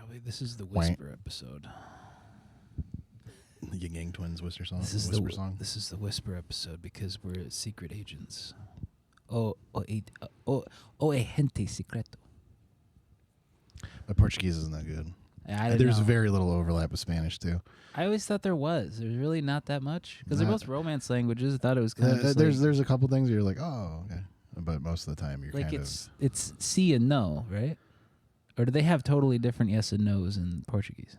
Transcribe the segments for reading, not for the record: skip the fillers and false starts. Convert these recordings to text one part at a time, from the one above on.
probably this is the whisper episode. The Yin Yang Twins whisper song. This is the whisper episode because we're secret agents. Oh, agente secreto. My Portuguese isn't that good. There's very little overlap with Spanish too. I always thought there was. There's really not that much because they're both romance languages. I thought it was kind of there's a couple things where you're like, oh, okay, but most of the time you're like kind it's sí and no, right? Or do they have totally different yes and no's in Portuguese?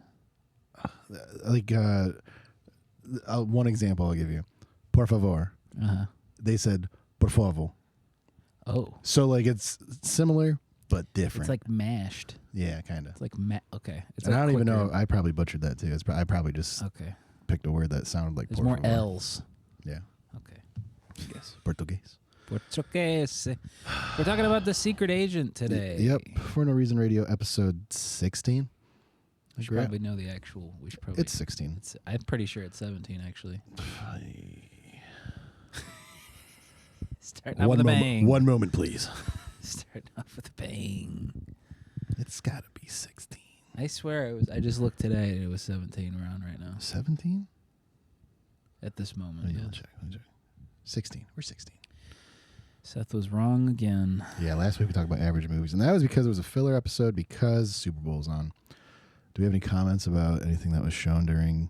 One example I'll give you, por favor. They said por favor. Oh, so like it's similar but different. It's like mashed. Yeah, kind of. It's like okay. It's and like I don't even know. I probably butchered that too. I probably just picked a word that sounded like. There's more favor. L's. Yeah. Okay. Yes. Portuguese. Portuguese. We're talking about The Secret Agent today. Yep. For No Reason Radio, episode 16. We should probably know the actual. It's 16. I'm pretty sure it's 17, actually. Starting off with a bang. One moment, please. Starting off with a bang. It's got to be 16. I swear it was. I just looked today and it was 17 we're on right now. 17? At this moment, yeah. Let me check. 16. We're 16. Seth was wrong again. Yeah, last week we talked about average movies, and that was because it was a filler episode because Super Bowl was on. Do we have any comments about anything that was shown during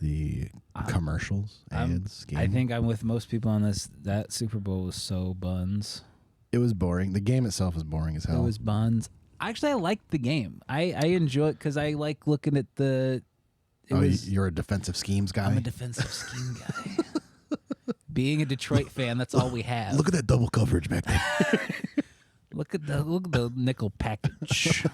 the commercials, ads, game? I think I'm with most people on this. That Super Bowl was so buns. It was boring. The game itself was boring as hell. It was buns. Actually, I liked the game. I enjoy it because I like looking at the... You're a defensive schemes guy? I'm a defensive scheme guy. Being a Detroit fan, that's all we have. Look at that double coverage back there. Look at the nickel package.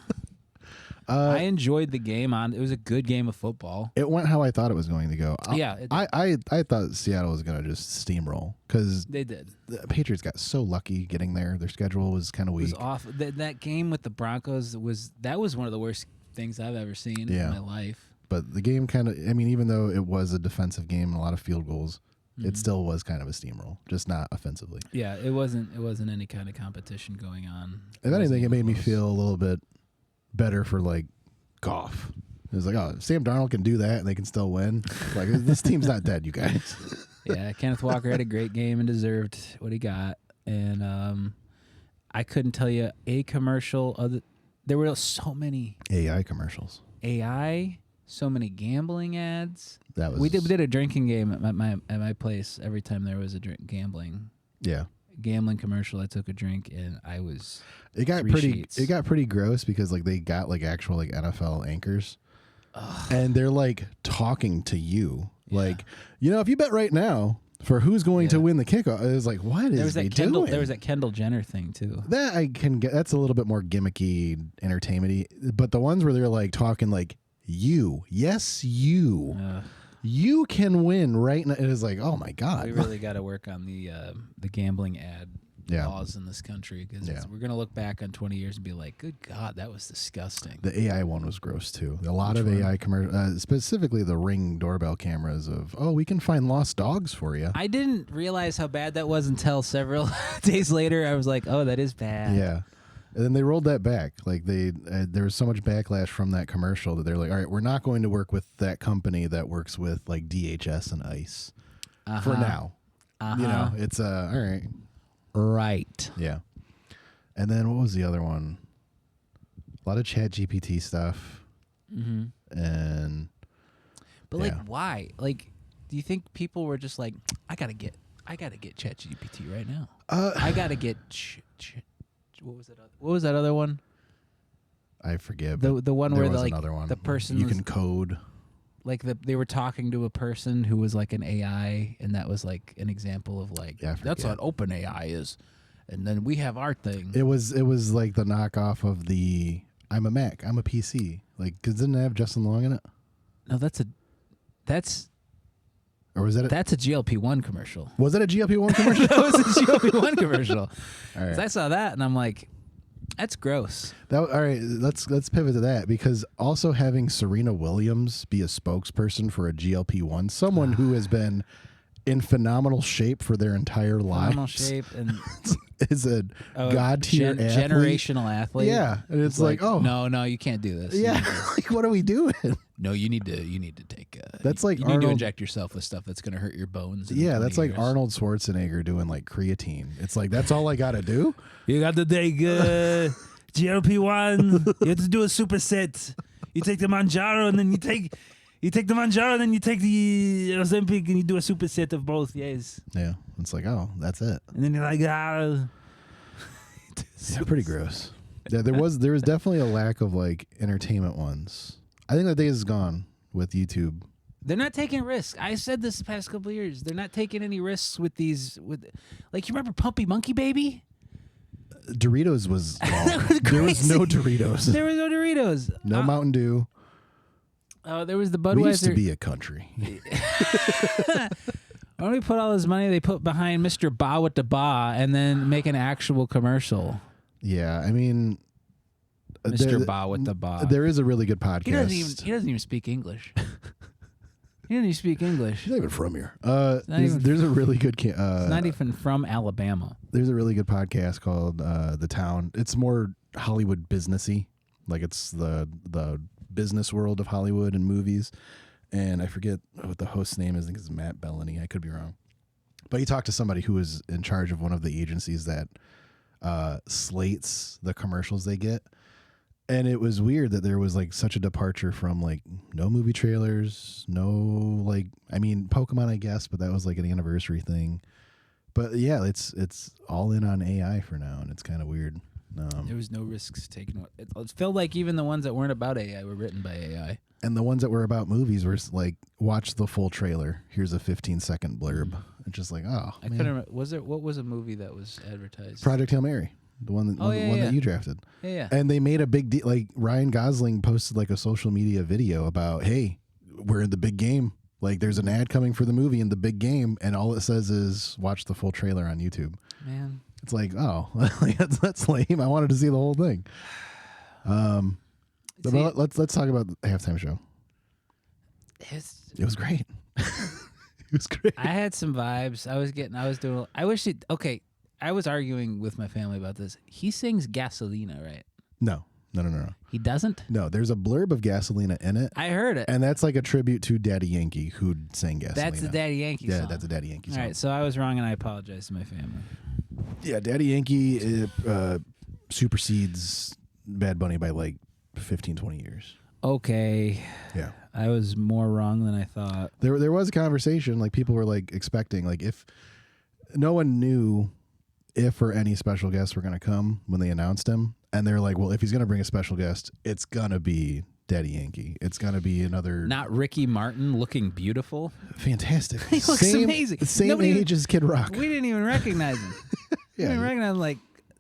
I enjoyed the game. It was a good game of football. It went how I thought it was going to go. I thought Seattle was going to just steamroll because they did. The Patriots got so lucky getting there. Their schedule was kind of weak. It was off. That game with the Broncos was one of the worst things I've ever seen in my life. But the game kind of, even though it was a defensive game and a lot of field goals, it still was kind of a steamroll, just not offensively. Yeah, it wasn't any kind of competition going on. If anything, it made me feel a little bit better for like Goff. It was like, oh, Sam Darnold can do that and they can still win. Like, this team's not dead, you guys. Yeah, Kenneth Walker had a great game and deserved what he got. And I couldn't tell you a commercial. There were so many AI commercials. So many gambling ads. That was we did a drinking game at my place every time there was a gambling. Yeah. Gambling commercial. I took a drink and I was. It got pretty gross because like they got like actual like NFL anchors, and they're like talking to you like, if you bet right now for who's going to win the kickoff, it was like, what is he doing? There was that Kendall Jenner thing too. That I can get. That's a little bit more gimmicky, entertainment-y. But the ones where they're like talking like. You can win right now. It is like, oh my God. We really got to work on the gambling ad laws in this country because we're going to look back on 20 years and be like, good God, that was disgusting. The AI one was gross too. A lot of AI commercials, specifically the Ring doorbell cameras of, we can find lost dogs for you. I didn't realize how bad that was until several days later. I was like, oh, that is bad. Yeah. And then they rolled that back. Like there was so much backlash from that commercial that they're like, all right, we're not going to work with that company that works with like DHS and ICE for now. It's all right. Right. Yeah. And then what was the other one? A lot of Chat GPT stuff. Mm-hmm. But like, why? Like, do you think people were just like, I gotta get Chat GPT right now. I gotta get. What was that other one? I forget. The one where another one. The person you can code. Like they were talking to a person who was like an AI, and that was like an example of like that's what open AI is, and then we have our thing. It was like the knockoff of the I'm a Mac, I'm a PC. Like, cause didn't it have Justin Long in it? No, that's or was that that's a GLP-1 commercial. Was it a GLP-1 commercial? That was a GLP-1 commercial. All right. I saw that and I'm like, that's gross. All right, let's pivot to that because also having Serena Williams be a spokesperson for a GLP-1, someone who has been in phenomenal shape for their entire lives. Phenomenal shape and is a god tier generational athlete. Yeah, and it's like, oh no, you can't do this. Yeah, like what are we doing? No, you need to take. That's like you need to inject yourself with stuff that's going to hurt your bones. Yeah, that's like Arnold Schwarzenegger doing like creatine. It's like that's all I got to do. You got to take GLP-1. You have to do a superset. You take the Manjaro and then you take the Manjaro and then you take the Ozempic and you do a superset of both. Yes. Yeah, it's like, oh, that's it. And then you're like, yeah, pretty gross. Yeah, there was definitely a lack of like entertainment ones. I think that days is gone with YouTube. They're not taking risks. I said this the past couple of years. They're not taking any risks with these. Like you remember Pumpy Monkey Baby? Doritos was, there was no Doritos. There was no Doritos. No Mountain Dew. Oh, there was the Budweiser. We used to be a country. Why don't we put all this money they put behind Mr. Ba with the Ba and then make an actual commercial? Yeah, I mean, Mr. Ba with the Ba. There is a really good podcast. He doesn't even speak English. He doesn't even speak English. He's not even from here. There's a really good. He's not even from Alabama. There's a really good podcast called The Town. It's more Hollywood businessy, like it's the business world of Hollywood and movies. And I forget what the host's name is. I think it's Matt Bellany. I could be wrong, but he talked to somebody who was in charge of one of the agencies that slates the commercials they get. And it was weird that there was like such a departure from like no movie trailers, no like, I mean, Pokemon, I guess, but that was like an anniversary thing. But yeah, it's all in on AI for now, and it's kind of weird. There was no risks taken. It felt like even the ones that weren't about AI were written by AI. And the ones that were about movies were like, watch the full trailer. Here's a 15-second blurb. It's just like, oh, I couldn't remember. What was a movie that was advertised? Project Hail Mary. The one that you drafted. Yeah. And they made a big deal. Like Ryan Gosling posted like a social media video about, hey, we're in the big game. Like there's an ad coming for the movie in the big game. And all it says is watch the full trailer on YouTube. Man. It's like, oh, that's lame. I wanted to see the whole thing. Let's talk about the halftime show. It was great. It was great. I had some vibes. I was arguing with my family about this. He sings Gasolina, right? No. He doesn't? No, there's a blurb of Gasolina in it. I heard it. And that's like a tribute to Daddy Yankee, who sang Gasolina. That's the Daddy Yankee song. Yeah, that's a Daddy Yankee song. All right, so I was wrong, and I apologize to my family. Yeah, Daddy Yankee supersedes Bad Bunny by like 15, 20 years. Okay. Yeah. I was more wrong than I thought. There was a conversation, like people were like expecting, like if no one knew if or any special guests were going to come when they announced him. And they're like, well, if he's going to bring a special guest, it's going to be Daddy Yankee. It's going to be another... Not Ricky Martin looking beautiful. Fantastic. He looks amazing. Same age as Kid Rock. We didn't even recognize him. We didn't recognize him. Like,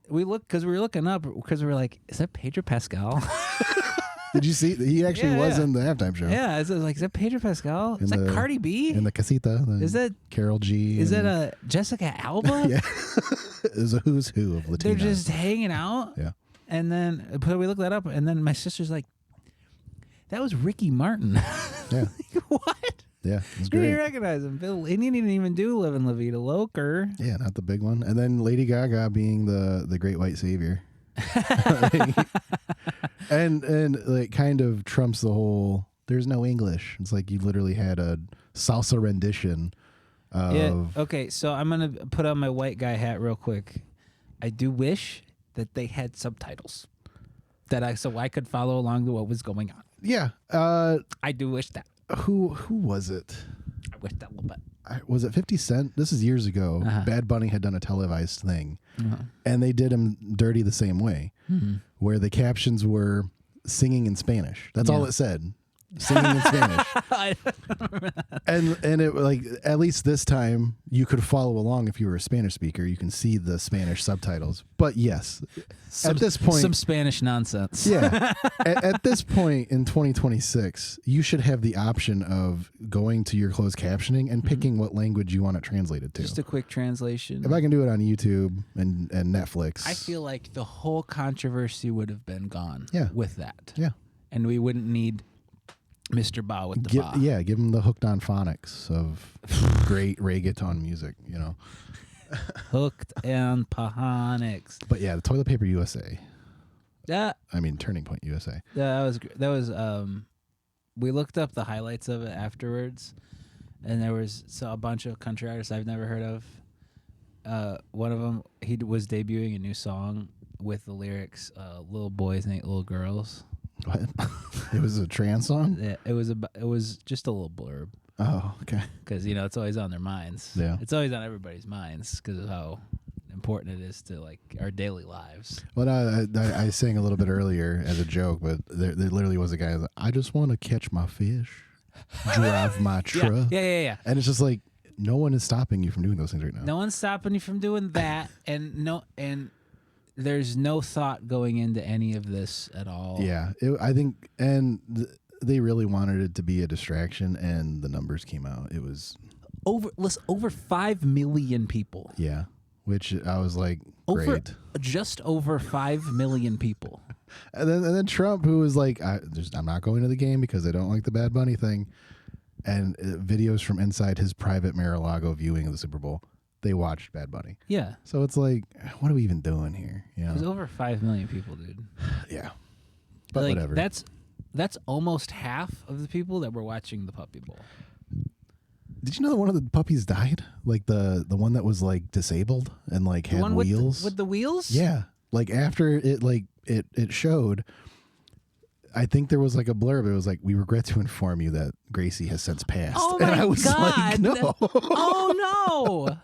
we were looking up because we were like, is that Pedro Pascal? Did you see? He actually was in the halftime show. Yeah. Is that Pedro Pascal? Is that Cardi B? In the casita. Is that Carol G? Is that Jessica Alba? Yeah. It was a who's who of Latinos. They're just hanging out. Yeah. And then we looked that up, and then my sister's like, that was Ricky Martin. Yeah. What? Yeah, it was great. You didn't recognize him. He didn't even do Livin' La Vida Loca. Yeah, not the big one. And then Lady Gaga being the great white savior. and like kind of trumps the whole there's no English. It's like you literally had a salsa rendition of... Yeah, okay, so I'm going to put on my white guy hat real quick. I do wish that they had subtitles so I could follow along to what was going on. Yeah. I do wish that. Who was it? I wish that a little bit. Was it 50 Cent? This is years ago. Uh-huh. Bad Bunny had done a televised thing. Uh-huh. And they did him dirty the same way, where the captions were singing in Spanish. That's all it said. Singing in Spanish. I don't remember that. And it like at least this time you could follow along if you were a Spanish speaker. You can see the Spanish subtitles. But yes, at this point, some Spanish nonsense. Yeah. At this point in 2026, you should have the option of going to your closed captioning and picking what language you want it translated to. Just a quick translation. If I can do it on YouTube and Netflix, I feel like the whole controversy would have been gone. With that. Yeah. And we wouldn't need Mr. Ba with the Ba. Yeah, give him the hooked on phonics of great reggaeton music, you know. Hooked and Phonics. But yeah, the Toilet Paper USA. That Turning Point USA. that was we looked up the highlights of it afterwards, and there was a bunch of country artists I've never heard of. One of them, he was debuting a new song with the lyrics, "Little boys ain't little girls." What? It was a trans song? Yeah, it was just a little blurb. Oh, okay. Because it's always on their minds. Yeah, it's always on everybody's minds because of how important it is to like our daily lives. Well, I sang a little bit earlier as a joke, but there literally was a guy. Like, I just want to catch my fish, drive my truck. Yeah. And it's just like no one is stopping you from doing those things right now. No one's stopping you from doing that, and there's no thought going into any of this at all. Yeah, I think, they really wanted it to be a distraction, and the numbers came out. It was over 5 million people. Yeah, which I was like, great. Just over 5 million people. And then Trump, who was like, I'm not going to the game because I don't like the Bad Bunny thing, and videos from inside his private Mar-a-Lago viewing of the Super Bowl. They watched Bad Bunny. Yeah. So it's like, what are we even doing here? It was over 5 million people, dude. Yeah. But like, whatever. That's almost half of the people that were watching the Puppy Bowl. Did you know that one of the puppies died? Like the one that was like disabled and like had wheels? With the wheels? Yeah. Like after it showed, I think there was like a blurb. It was like, we regret to inform you that Gracie has since passed. Oh my and I was God. like, no. Oh no.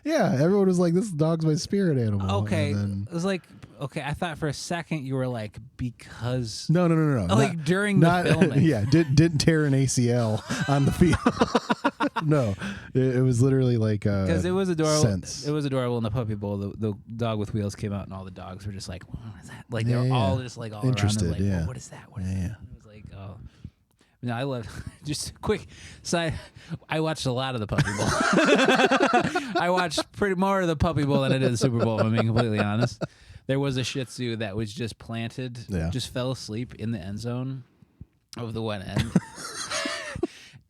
Yeah, everyone was like, this dog's my spirit animal. Okay. It was like, okay, I thought for a second you were like, because... No. Like during the filming. Yeah, didn't tear an ACL on the field. No, it was literally like because it was adorable. Sense. It was adorable in the Puppy Bowl. The dog with wheels came out, and all the dogs were just like, "What is that?" Like they were all just like all interested. around. Like, yeah. what is that? What is that? And it was like, oh. No, I love. Just a quick side. I watched a lot of the Puppy Bowl. I watched pretty more of the Puppy Bowl than I did the Super Bowl. If I'm being completely honest. There was a Shih Tzu that was just planted, just fell asleep in the end zone of the one end.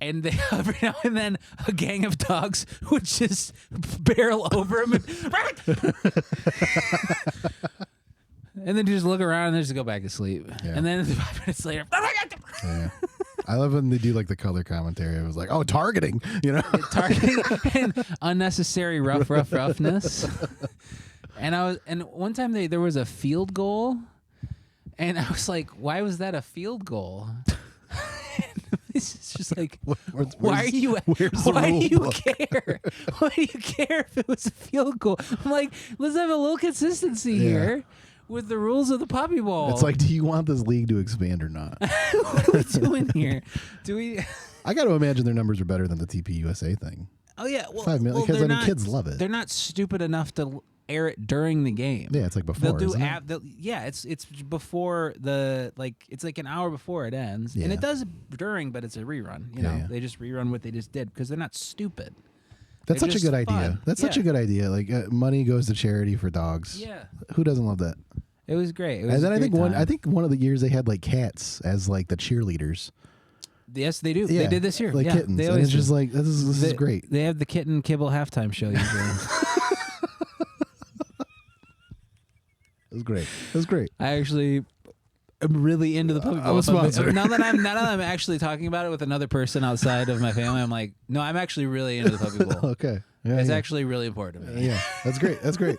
And they, every now and then, a gang of dogs would just barrel over him and then just look around and then just go back to sleep. Yeah. And then 5 minutes later, yeah. I love when they do like the color commentary. It was like, oh, targeting, targeting and unnecessary roughness. And one time there was a field goal, and I was like, why was that a field goal? It's just like, why do you care? Why do you care if it was a field goal? I'm like, let's have a little consistency here with the rules of the Puppy Bowl. It's like, do you want this league to expand or not? What are we doing here? Do we? I got to imagine their numbers are better than the TP USA thing. Oh yeah, well, 5 million because kids love it. They're not stupid enough to air it during the game. Yeah, it's like before. They'll do it's before it's like an hour before it ends, and it does during, but it's a rerun. You know, they just rerun what they just did because they're not stupid. That's such a good idea. That's such a good idea. Like money goes to charity for dogs. Yeah, who doesn't love that? It was great. It was and then I think one of the years they had like cats as like the cheerleaders. Yes, they do. Yeah. They did this year. Like kittens. They and it's just like this is great. They have the kitten kibble halftime show usually. It was great. It was great. I actually am really into the Puppy Bowl. I'm a sponsor. Now that I'm actually talking about it with another person outside of my family, I'm like, no, I'm actually really into the Puppy Bowl. Okay. Yeah, it's actually really important to me. Yeah, that's great. That's great.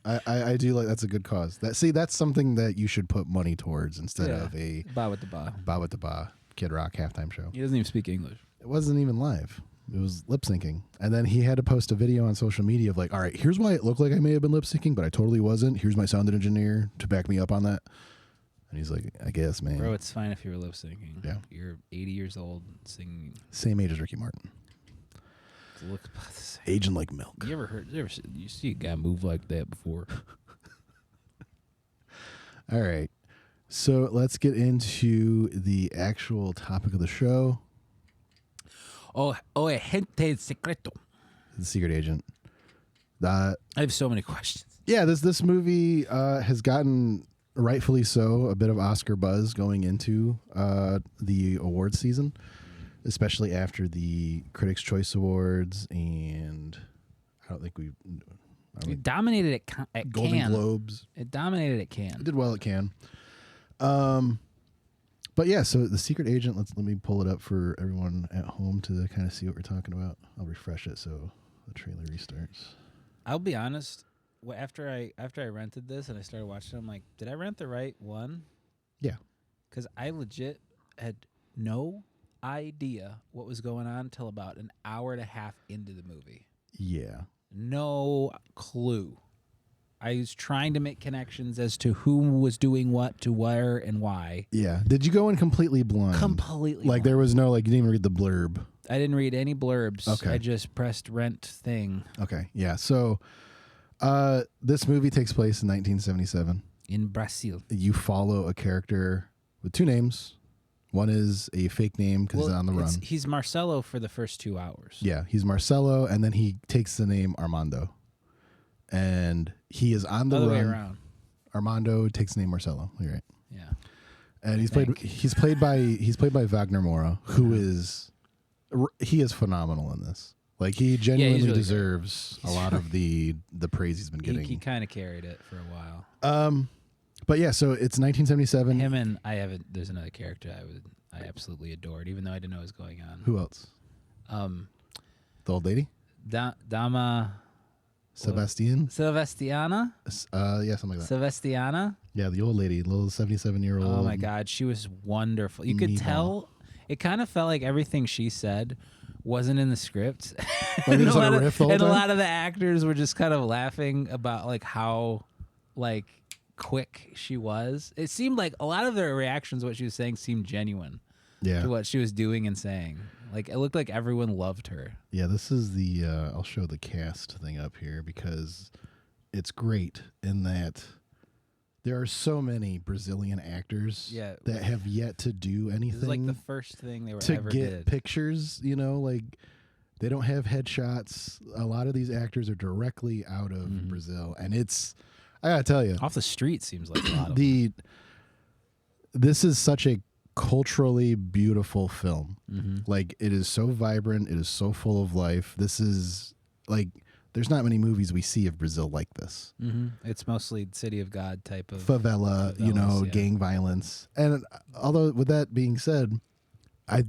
I do like that's a good cause. That's something that you should put money towards instead of a Ba with the Ba. Ba with the Ba Kid Rock halftime show. He doesn't even speak English. It wasn't even live. It was lip syncing. And then he had to post a video on social media of like, all right, here's why it looked like I may have been lip syncing, but I totally wasn't. Here's my sound engineer to back me up on that. And he's like, I guess, man. Bro, it's fine if you were lip syncing. Yeah. You're 80 years old singing. Same age as Ricky Martin. Look about the same. Aging like milk. You see a guy move like that before? All right. So let's get into the actual topic of the show. Agente secreto. The secret agent. I have so many questions. Yeah, this movie has gotten, rightfully so, a bit of Oscar buzz going into the awards season, especially after the Critics' Choice Awards and I don't think we. It dominated at Golden Cannes. Globes. It dominated at Cannes. It did well at Cannes. But yeah, so The Secret Agent. Let me pull it up for everyone at home to kind of see what we're talking about. I'll refresh it so the trailer restarts. I'll be honest. After I rented this and I started watching it, I'm like, did I rent the right one? Yeah. Because I legit had no idea what was going on until about an hour and a half into the movie. Yeah. No clue. I was trying to make connections as to who was doing what to where and why. Yeah. Did you go in completely blind? Completely Like blind. there was no, like you didn't even read the blurb. I didn't read any blurbs. Okay. I just pressed rent thing. Okay. Yeah. So this movie takes place in 1977. In Brazil. You follow a character with two names. One is a fake name because he's on the run. He's Marcelo for the first 2 hours. Yeah, he's Marcelo, and then he takes the name Armando, and he is on the Other run. way around. Armando takes the name Marcelo. You're right. Yeah. And he's played by Wagner Moura, who is phenomenal in this. Like he genuinely really deserves a lot of the praise he's been getting. He kind of carried it for a while. But yeah, so it's 1977. Him and there's another character I absolutely adored, even though I didn't know what was going on. Who else? The old lady? Dama Sebastian? Silvestiana? Yeah, something like that. Silvestiana? Yeah, the old lady, little 77-year-old. Oh my God, she was wonderful. You could tell. It kind of felt like everything she said wasn't in the script. Like a lot of the actors were just kind of laughing about like how like quick she was. It seemed like a lot of their reactions, what she was saying, seemed genuine. Yeah. To what she was doing and saying. Like it looked like everyone loved her. Yeah, this is the I'll show the cast thing up here because it's great in that there are so many Brazilian actors that have yet to do anything. This is like the first thing they were to ever get did. pictures, like they don't have headshots. A lot of these actors are directly out of Brazil, and I gotta tell you, Off the street seems like a lot of them. This is such a culturally beautiful film. Like it is so vibrant, it is so full of life. This is like there's not many movies we see of Brazil like this. It's mostly City of God type of favela, gang violence. And although with that being said, it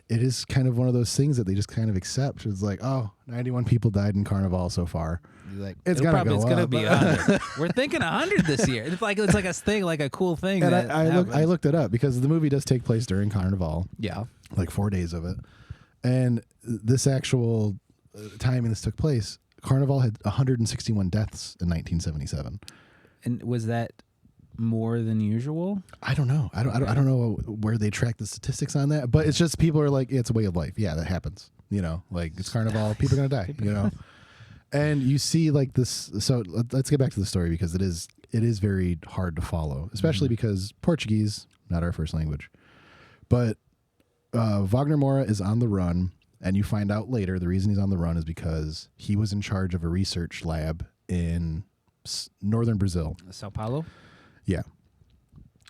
is kind of one of those things that they just kind of accept. It's like, 91 people died in Carnival so far. Like, it's gonna be 100. We're thinking 100 this year. It's like a thing, like a cool thing. And I looked it up because the movie does take place during Carnival. Yeah, like 4 days of it. And this actual time this took place, Carnival had 161 deaths in 1977. And was that more than usual? I don't know. I don't know where they track the statistics on that, but it's just people are like, it's a way of life. Yeah, that happens. Like it's Carnival, people are gonna die. And you see like this. So let's get back to the story because it is very hard to follow, especially because Portuguese, not our first language. But Wagner Moura is on the run, and you find out later the reason he's on the run is because he was in charge of a research lab in northern Brazil. Sao Paulo? Yeah.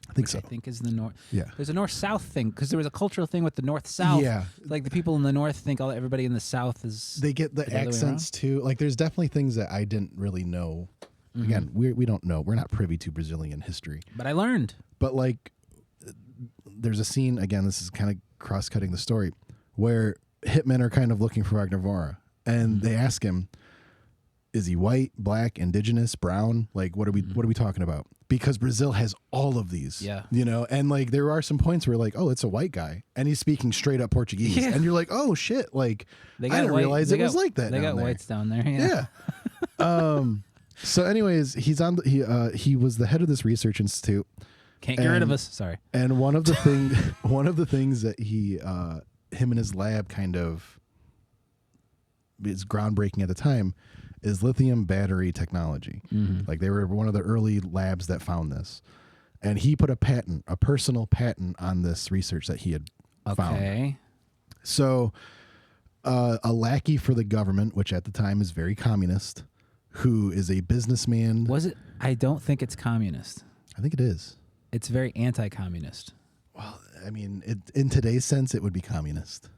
I think Which so. I think is the north. Yeah. There's a north-south thing because there was a cultural thing with the north-south. Yeah. Like the people in the north think everybody in the south is. They get the accents too. Like there's definitely things that I didn't really know. Again, we don't know. We're not privy to Brazilian history. But I learned. But like, there's a scene, again, this is kind of cross-cutting the story, where hitmen are kind of looking for Wagner Moura. And they ask him, is he white, black, indigenous, brown? Like, what are we talking about? Because Brazil has all of these. Yeah. And like there are some points where like, it's a white guy and he's speaking straight up Portuguese. Yeah. And you're like, oh shit, like I didn't realize it was like that. They got whites down there. Yeah. So anyways, he was the head of this research institute. Can't get rid of us. Sorry. And one of the things that him and his lab kind of is groundbreaking at the time is lithium battery technology. Like they were one of the early labs that found this. And he put a personal patent on this research that he had found. So a lackey for the government, which at the time is very communist, who is a businessman. Was it? I don't think it's communist. I think it is. It's very anti-communist. Well, I mean, in today's sense, it would be communist.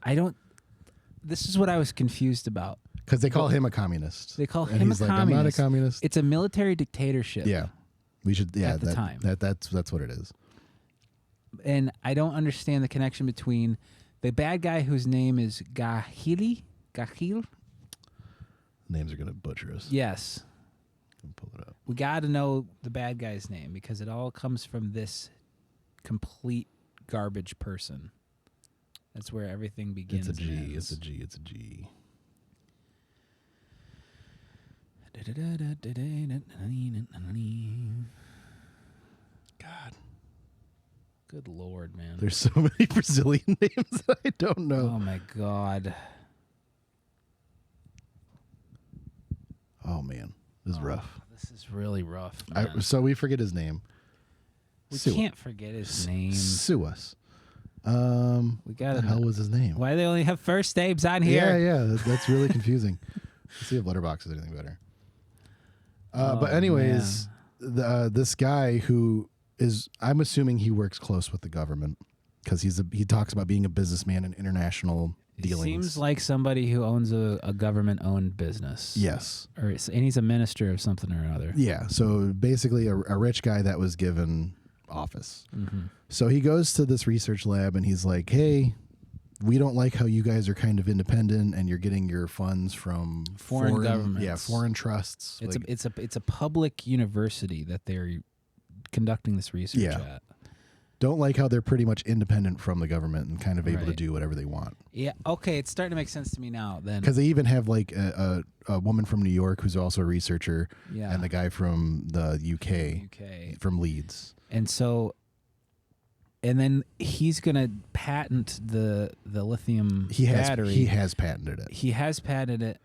This is what I was confused about. Because they call him a communist. They call and him he's a like, communist. I'm not a communist. It's a military dictatorship. Yeah. We should, yeah. At the time. That's what it is. And I don't understand the connection between the bad guy whose name is Gahil. Names are going to butcher us. Yes. Pull it up. We got to know the bad guy's name because it all comes from this complete garbage person. That's where everything begins. It's a G. and ends. It's a G. It's a G. God. Good Lord, man. There's so many Brazilian names that I don't know. Oh, my God. Oh, man. This is rough. This is really rough, man. So we forget his name. We Sue. can't forget his name. Sue us. We got What the hell was his name? Why do they only have first names on here? Yeah. That's really confusing. Let's see if Letterboxd is anything better. But anyways, this guy who is, I'm assuming he works close with the government because he talks about being a businessman and international dealings. Seems like somebody who owns a government-owned business. Yes. And he's a minister of something or another. Yeah. So basically a rich guy that was given office. Mm-hmm. So he goes to this research lab and he's like, hey, we don't like how you guys are kind of independent and you're getting your funds from Foreign governments. Yeah, foreign trusts. It's a public university that they're conducting this research at. Don't like how they're pretty much independent from the government and kind of able to Right. do whatever they want. Yeah, okay, it's starting to make sense to me now then. Because they even have like a woman from New York who's also a researcher, Yeah. and the guy from the UK from Leeds. And so, and then he's going to patent the lithium battery. He has patented it. He has patented it.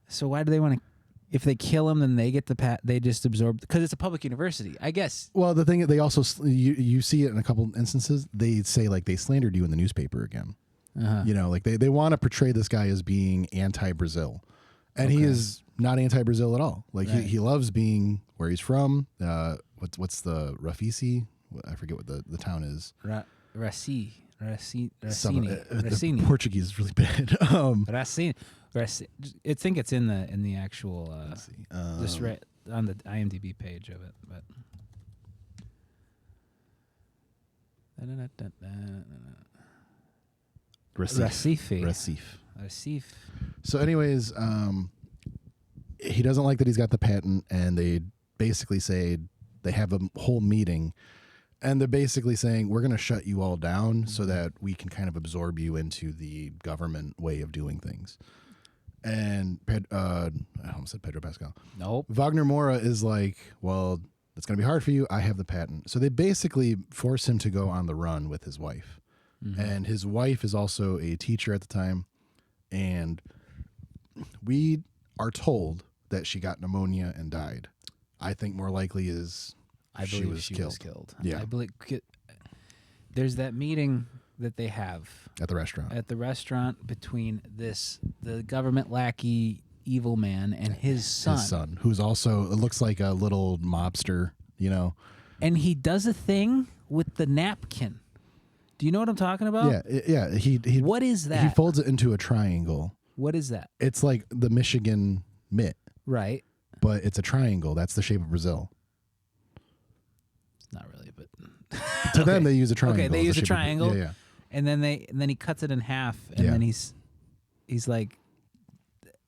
So why do they want to? If they kill him, then they get the They just absorb because it's a public university, I guess. Well, the thing they also you see it in a couple instances. They say like they slandered you in the newspaper again. Uh-huh. You know, like they want to portray this guy as being anti-Brazil, and he is not anti-Brazil at all. Like he loves being where he's from. What's the Rafisi? I forget what the town is. Racine. The Portuguese is really bad. Racine. I think it's in the actual just right on the IMDb page of it, but Recife. So anyways, he doesn't like that he's got the patent, and they basically say they have a whole meeting, and they're basically saying we're going to shut you all down so that we can kind of absorb you into the government way of doing things. And I almost said Pedro Pascal. Nope. Wagner Moura is like, well, it's going to be hard for you. I have the patent. So they basically force him to go on the run with his wife. Mm-hmm. And his wife is also a teacher at the time. And we are told that she got pneumonia and died. I think more likely is she was killed. Yeah. I believe there's that meeting that they have at the restaurant between the government lackey evil man and his son, who's also looks like a little mobster, you know. And he does a thing with the napkin. Do you know what I'm talking about? Yeah. He what is that? He folds it into a triangle. What is that? It's like the Michigan mitt, right? But it's a triangle. That's the shape of Brazil. It's not really, but to them they use a triangle. Okay, they use a triangle. Yeah. And then he cuts it in half, and then he's like,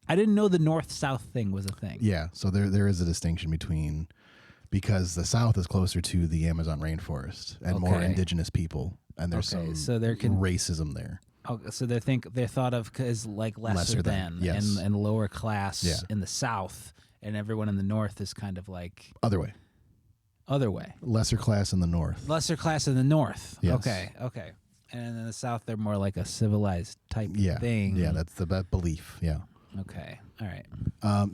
I didn't know the north-south thing was a thing. Yeah, so there is a distinction between, because the South is closer to the Amazon rainforest and more indigenous people, and there's some racism there. So they're thought of as like lesser than yes. and lower class in the South, and everyone in the North is kind of like other way. Lesser class in the North. Yes. Okay. And in the South, they're more like a civilized type thing. Yeah, that's the belief. Yeah. Okay. All right.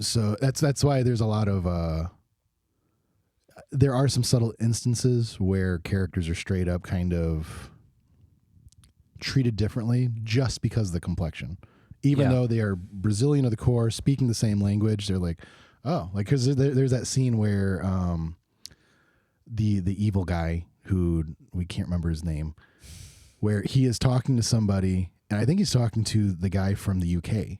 So that's why there's a lot of there are some subtle instances where characters are straight up kind of treated differently just because of the complexion. Even though they are Brazilian to the core, speaking the same language, they're like, oh, like, because there's that scene where the evil guy, who we can't remember his name, where he is talking to somebody, and I think he's talking to the guy from the UK,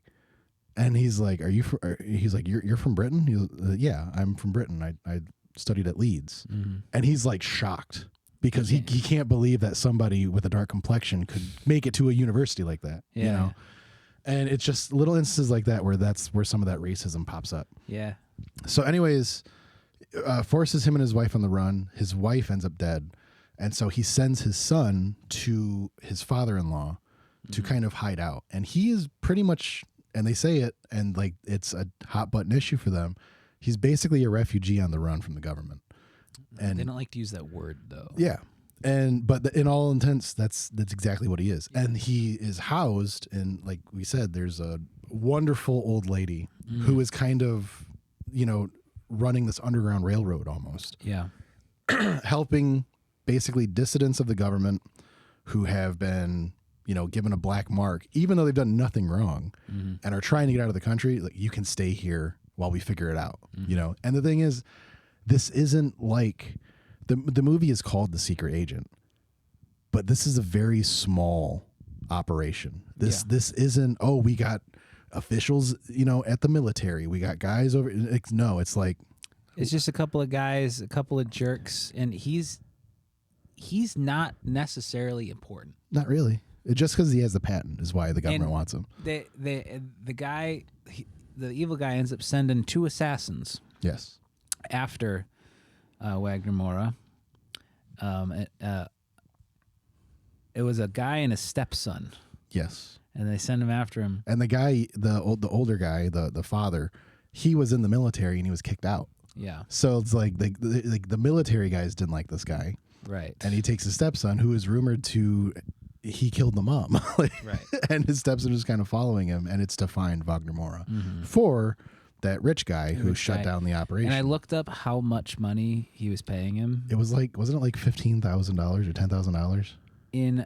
And he's like, "Are you?" He's like, "You're from Britain?" He's yeah, I'm from Britain. I studied at Leeds, and he's like shocked because he can't believe that somebody with a dark complexion could make it to a university like that. Yeah. You know, and it's just little instances like that where that's where some of that racism pops up. Yeah. So, anyways, forces him and his wife on the run. His wife ends up dead, and so he sends his son to his father-in-law to kind of hide out, and he is pretty much. And they say it, and like it's a hot button issue for them. He's basically a refugee on the run from the government, and They don't like to use that word though. yeah, but in all intents, that's exactly what he is. And he is housed in, like we said, there's a wonderful old lady who is kind of, running this underground railroad almost, Yeah. helping basically dissidents of the government who have been given a black mark, even though they've done nothing wrong and are trying to get out of the country. Like, you can stay here while we figure it out, And the thing is, this isn't like the movie is called The Secret Agent, but this is a very small operation. This isn't, we got officials, at the military. We got guys over. No, it's like, It's just a couple of guys, a couple of jerks, and he's not necessarily important. not really. Just because he has the patent is why the government wants him. The evil guy ends up sending 2 assassins Yes. after Wagner Moura. It was a guy and a stepson, Yes. and they send him after him. And the guy, the older guy, the father, he was in the military and he was kicked out. Yeah, So it's like the military guys didn't like this guy, right. and he takes his stepson, who is rumored to he killed the mom, Right. and his stepson is kind of following him, and it's to find Wagner Moura for that rich guy who rich shut guy. down the operation. And I looked up how much money he was paying him It was like, wasn't it like $15,000 or $10,000? in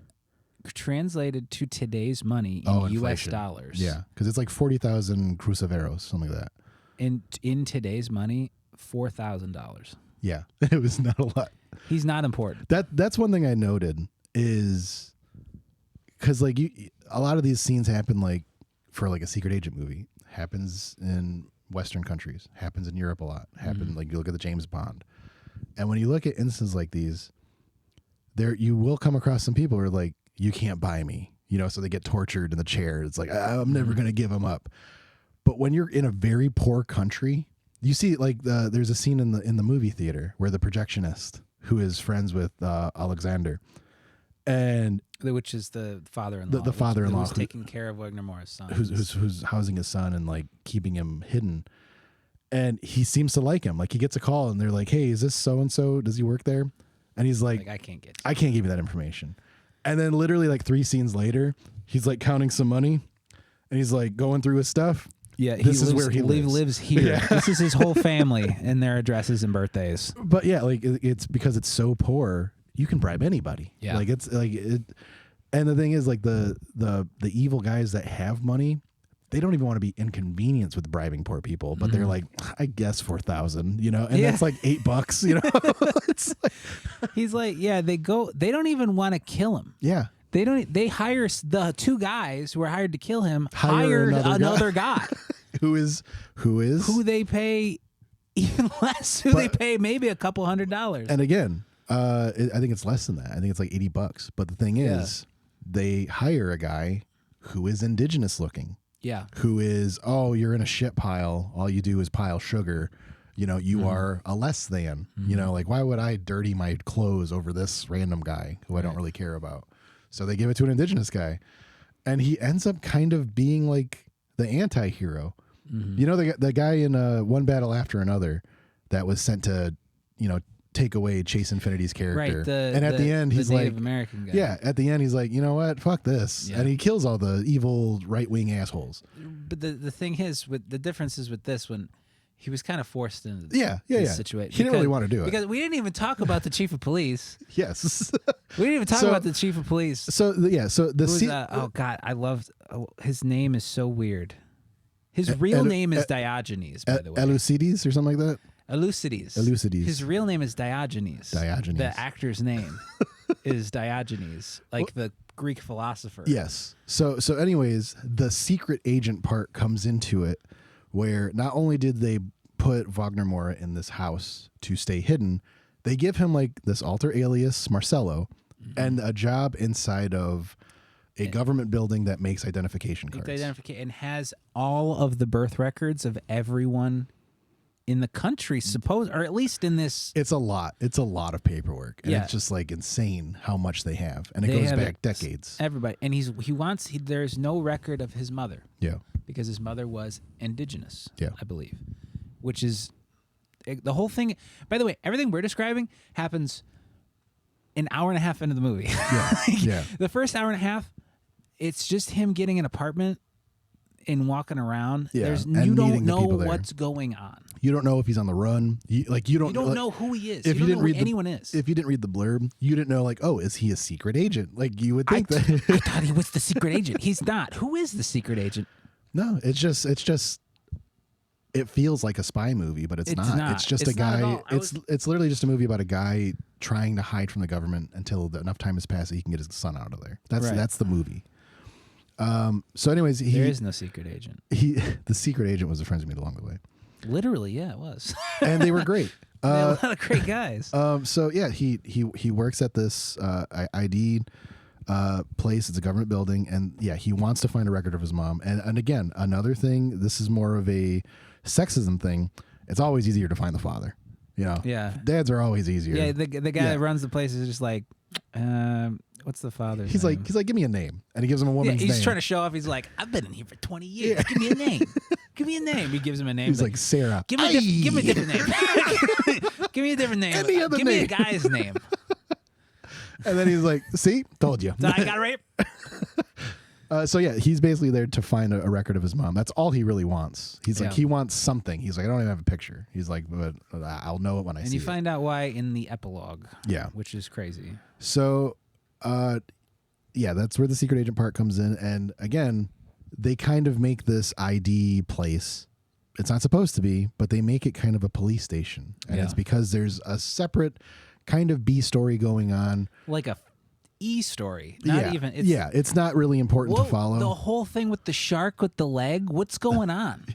translated to today's money in U.S. inflation. dollars. Yeah, because it's like 40,000 cruceveros, something like that. In today's money, $4,000. Yeah, it was not a lot. He's not important. That's one thing I noted is because like a lot of these scenes happen like for like a secret agent movie, happens in Western countries, happens in Europe a lot, like you look at the James Bond, and when you look at instances like these, there you will come across some people who are like, you can't buy me, so they get tortured in the chair. It's like, I'm never going to give them up. But when you're in a very poor country, you see like there's a scene in the movie theater where the projectionist, who is friends with Alexander, and Which is the father-in-law. The father-in-law who's taking care of Wagner Moura's son. who's housing his son and like keeping him hidden, and he seems to like him. Like, he gets a call and they're like, "Hey, is this so and so? Does he work there?" And he's like, I can't get. "I can't give you that information." And then literally like 3 scenes later, he's like counting some money, and he's like going through his stuff. Yeah, this is where he lives here. Yeah. This is his whole family and their addresses and birthdays. But yeah, like it's because it's so poor, you can bribe anybody. Yeah. Like it's like it. And the thing is, like the evil guys that have money, they don't even want to be inconvenienced with bribing poor people, but they're like, I guess 4,000, and that's like $8, It's like, He's like, yeah, they don't even want to kill him. yeah. They hire the 2 guys who are hired to kill him, Hire hired another another guy who they pay even less, they pay maybe a couple $100. And again, I think it's less than that. I think it's like $80. But the thing is, they hire a guy who is indigenous looking. Yeah. Who is, you're in a shit pile. All you do is pile sugar. You are a less than. Like, why would I dirty my clothes over this random guy who I don't really care about? So they give it to an indigenous guy. And he ends up kind of being like the anti-hero. The guy in One Battle After Another that was sent to, take away Chase Infinity's character. Right. And at the end, he's the like, Native American guy. yeah, at the end, he's like, you know what? Fuck this. Yeah. And he kills all the evil right-wing assholes. But the thing is, the difference is with this one, he was kind of forced into Yeah. this situation. He didn't really want to do it. Because we didn't even talk about the chief of police. Yes. We didn't even talk So- about the chief of police. So the Who was, oh God, I loved. His name is so weird. His real name is Diogenes, by the way. Elucides or something like that. Elucides. Elucides. His real name is Diogenes. Diogenes. The actor's name is Diogenes, like the Greek philosopher. Yes. So anyways, the secret agent part comes into it, where not only did they put Wagner Moura in this house to stay hidden, they give him like this alter alias Marcelo and a job inside of a government building that makes identification cards. And has all of the birth records of everyone in the country, or at least in this. It's a lot. It's a lot of paperwork, and it's just like insane how much they have, and it goes back decades. Everybody, and there's no record of his mother. Yeah, because his mother was indigenous. Yeah, I believe, which is the whole thing. By the way, everything we're describing happens an hour and a half into the movie. Yeah, The first hour and a half, it's just him getting an apartment and walking around. Yeah, you don't know what's going on. You don't know if he's on the run. You don't know who he is. If you didn't read anyone is. If you didn't read the blurb, you didn't know like, oh, is he a secret agent? Like you would think that. I thought he was the secret agent. He's not. Who is the secret agent? No, it's just. It feels like a spy movie, but it's not. It's just a guy. It's literally just a movie about a guy trying to hide from the government until enough time has passed that he can get his son out of there. That's the movie. So anyways, there is no secret agent. The secret agent was the friends we made along the way. Literally, yeah, it was. And they were great. They had a lot of great guys. So yeah, he works at this ID place. It's a government building, and yeah, he wants to find a record of his mom. And again, another thing. This is more of a sexism thing. It's always easier to find the father. You know, dads are always easier. Yeah, the guy that runs the place is just like, what's the father's name? He's like, give me a name, and he gives him a woman's name. He's trying to show off. He's like, I've been in here for 20 years. Yeah. Give me a name. Give me a name. He gives him a name. He's like Sarah. Give me a different name. Give me a different name. Any other give name. me a guy's name. And then he's like, see, told you. So I got raped. So yeah, he's basically there to find a record of his mom. That's all he really wants. He's like, he wants something. He's like, I don't even have a picture. He's like, but I'll know it when I see it. And you find out why in the epilogue. Yeah. Which is crazy. So, yeah, that's where the secret agent part comes in. And again, they kind of make this ID place. It's not supposed to be, but they make it kind of a police station. And it's because there's a separate kind of B story going on. Like a E story. Not even. It's not really important to follow. The whole thing with the shark with the leg. What's going on?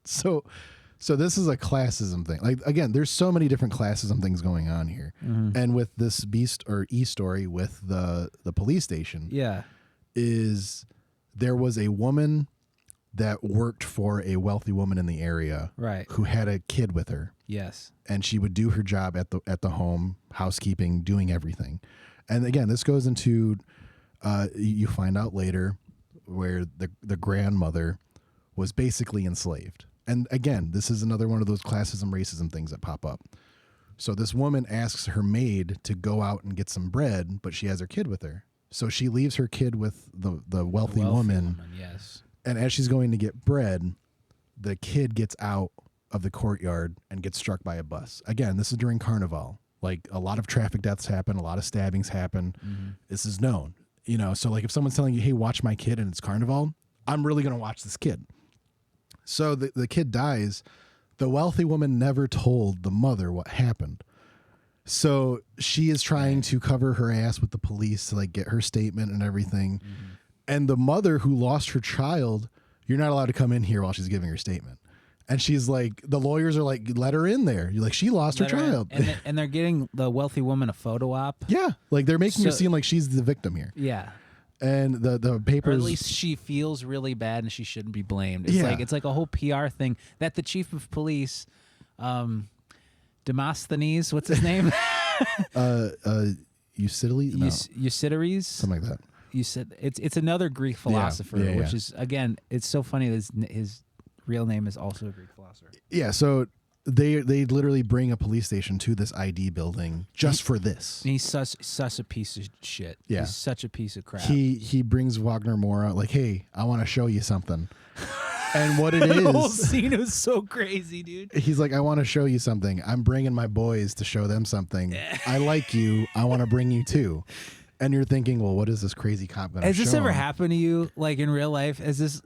So this is a classism thing. Like again, there's so many different classism things going on here. Mm-hmm. And with this beast or E story with the police station, is there was a woman that worked for a wealthy woman in the area, right, who had a kid with her. Yes. And she would do her job at the home, housekeeping, doing everything. And again, this goes into you find out later where the grandmother was basically enslaved. And again, this is another one of those classism, racism things that pop up. So this woman asks her maid to go out and get some bread, but she has her kid with her. So she leaves her kid with the wealthy woman. Yes. And as she's going to get bread, the kid gets out of the courtyard and gets struck by a bus. Again, this is during Carnival. Like a lot of traffic deaths happen, a lot of stabbings happen. Mm-hmm. This is known, you know. So like if someone's telling you, "Hey, watch my kid," and it's Carnival, I'm really going to watch this kid. So the kid dies. The wealthy woman never told the mother what happened. So she is trying to cover her ass with the police to like get her statement and everything. Mm-hmm. And the mother who lost her child, you're not allowed to come in here while she's giving her statement. And she's like, the lawyers are like, let her in there. You're like, she lost her child. And they're getting the wealthy woman a photo op. Yeah. Like they're making her seem like she's the victim here. Yeah. And the papers. Or at least she feels really bad and she shouldn't be blamed. It's like a whole PR thing that the chief of police, Demosthenes, what's his name? Eucydides? No. Eucydides? Something like that. You said it's another Greek philosopher, which is, again, it's so funny that his real name is also a Greek philosopher. Yeah, so they literally bring a police station to this ID building just for this. And he's such a piece of shit. Yeah. He's such a piece of crap. He brings Wagner Moura like, hey, I want to show you something. And what it is, the whole scene was so crazy, dude. He's like, I want to show you something. I'm bringing my boys to show them something. I like you. I want to bring you too. And you're thinking, well, what is this crazy cop going to show? Has this ever happened to you, like in real life? Is this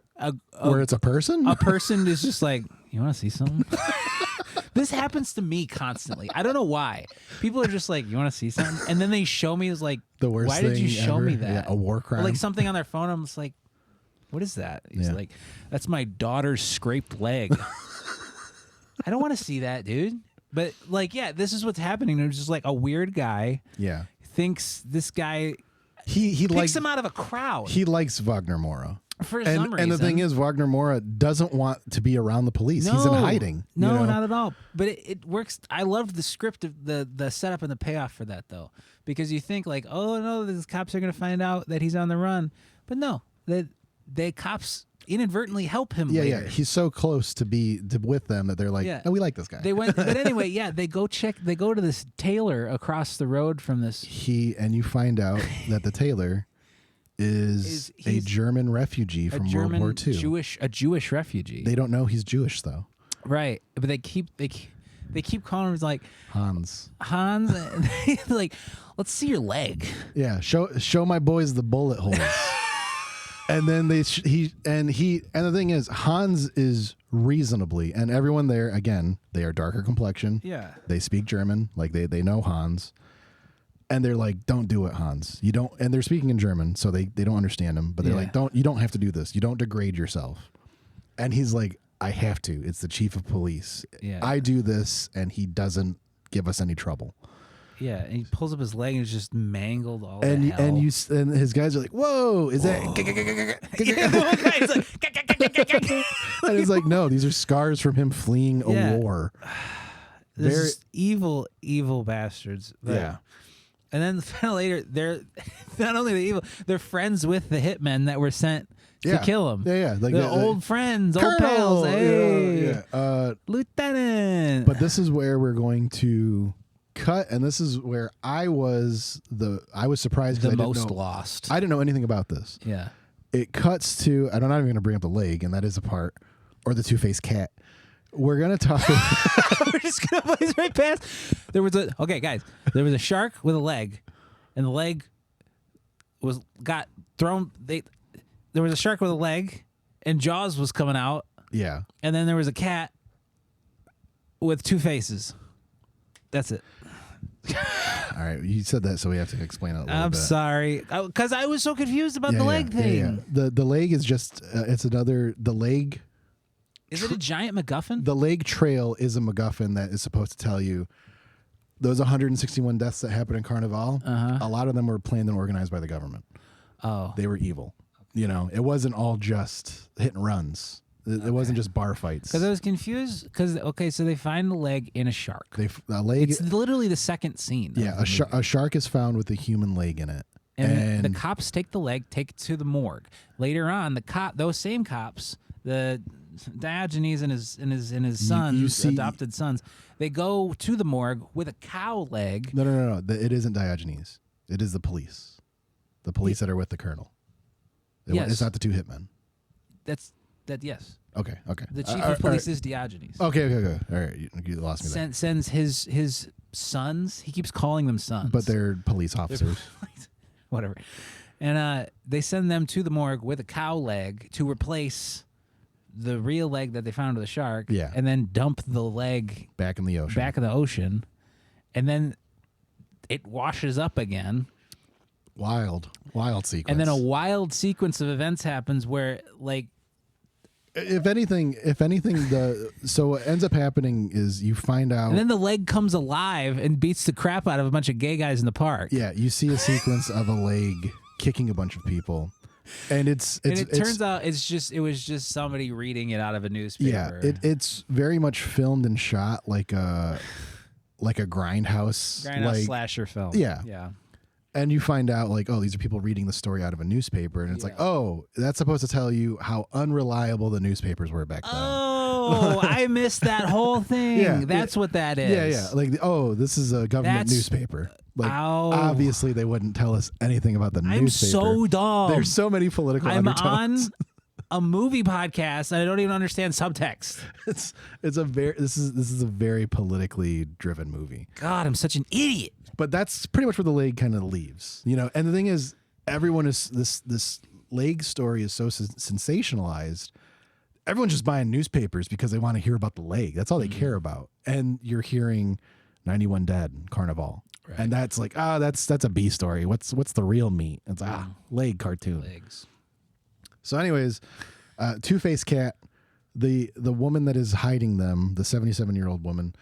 where it's a person? A person is just like, you want to see something? This happens to me constantly. I don't know why. People are just like, you want to see something? And then they show me, it's like, The worst why did you thing show ever. me that? Yeah, a war crime. Or like something on their phone. I'm just like, what is that? He's Yeah. like, that's my daughter's scraped leg. I don't want to see that, dude. But like, yeah, this is what's happening. There's just like a weird guy Yeah. thinks this guy He picks likes him out of a crowd he likes Wagner Moura. for some reason. And the thing is, Wagner Moura doesn't want to be around the police. He's in hiding. No, you know? not at all. But it works. I loved the script of the setup and the payoff for that though, because you think like, oh no, the cops are gonna find out that he's on the run, but no, the cops inadvertently help him. Yeah, later. yeah. He's so close to be with them that they're like, Yeah. oh, we like this guy. They went, but anyway, yeah, they go to this tailor across the road from this. And you find out that the tailor is a he's German refugee from World War II. A Jewish refugee. They don't know he's Jewish though. Right, but they keep calling him like Hans. Hans. And they like, let's see your leg. Yeah, show my boys the bullet holes. And then the thing is, Hans is reasonably, and everyone there, again, they are darker complexion. Yeah. They speak German, like they know Hans. And they're like, don't do it, Hans. You don't, and they're speaking in German, so they don't understand him, but they're like, you don't have to do this. You don't degrade yourself. And he's like, I have to. It's the chief of police. Yeah. I do this, and he doesn't give us any trouble. Yeah, and he pulls up his leg and it's just mangled all And the hell. and his guys are like, whoa, is that? And it's like, no, these are scars from him fleeing Yeah. a war. This Very- is evil bastards. But- Yeah. And then later, they're not only the evil, they're friends with the hitmen that were sent to kill him. Yeah, yeah. Like the old friends, old Colonel, pals. Hey, yeah. Lieutenant. But this is where we're going to cut, and this is where I was surprised the because most lost. I didn't know anything about this. Yeah. It cuts to, I'm not even going to bring up the leg, and that is a part, or the two-faced cat. We're going to talk. We're just gonna blaze right past. There was a shark with a leg, and the leg got thrown. There was a shark with a leg, and Jaws was coming out, Yeah. and then there was a cat with two faces. That's it. All right. You said that, so we have to explain it a little I'm bit. sorry, because I was so confused about the leg Yeah, thing. yeah. The leg is just the leg. Is it a giant MacGuffin? The leg trail is a MacGuffin that is supposed to tell you those 161 deaths that happened in Carnival. A lot of them were planned and organized by the government. Oh, They were evil. You know, it wasn't all just hit and runs. It wasn't just bar fights. because I was confused. Because so they find the leg in a shark. A leg. It's literally the second scene. of Yeah, the movie. a shark is found with a human leg in it. And the cops take the leg, take it to the morgue. Later on, those same cops, the Diogenes and his sons, adopted sons, they go to the morgue with a cow leg. No. It isn't Diogenes. It is the police. The police that are with the colonel. Yes. It's not the two hitmen. Yes. Okay. The chief of police is Diogenes. Okay. All right. You lost me there. Sends his sons. He keeps calling them sons, But they're police officers. whatever. And they send them to the morgue with a cow leg to replace the real leg that they found with the shark. Yeah. And then dump the leg Back in the ocean. back in the ocean, and then it washes up again. Wild sequence. And then a wild sequence of events happens where, like, if anything, so what ends up happening is you find out. and then the leg comes alive and beats the crap out of a bunch of gay guys in the park. Yeah, you see a sequence of a leg kicking a bunch of people, and it turns out it was just somebody reading it out of a newspaper. Yeah, it's very much filmed and shot like a grindhouse slasher film. Yeah. And you find out like, oh, these are people reading the story out of a newspaper, and it's like, oh, that's supposed to tell you how unreliable the newspapers were back then. Oh, I missed that whole thing. Yeah, That's what that is. Yeah. Like, this is a government newspaper. Like, obviously, they wouldn't tell us anything about the newspaper. I'm so dumb. There's so many political I'm undertones. on a movie podcast and I don't even understand subtext. This is a very politically driven movie. God, I'm such an idiot. But that's pretty much where the leg kind of leaves, you know. And the thing is, everyone is this leg story is so sensationalized. everyone's just buying newspapers because they want to hear about the leg. That's all they care about. And you're hearing 91 Dead, Carnival. Right. And that's like, that's a B story. What's the real meat? It's leg cartoon. Legs. So anyways, Two-Faced Cat, the woman that is hiding them, the 77-year-old woman,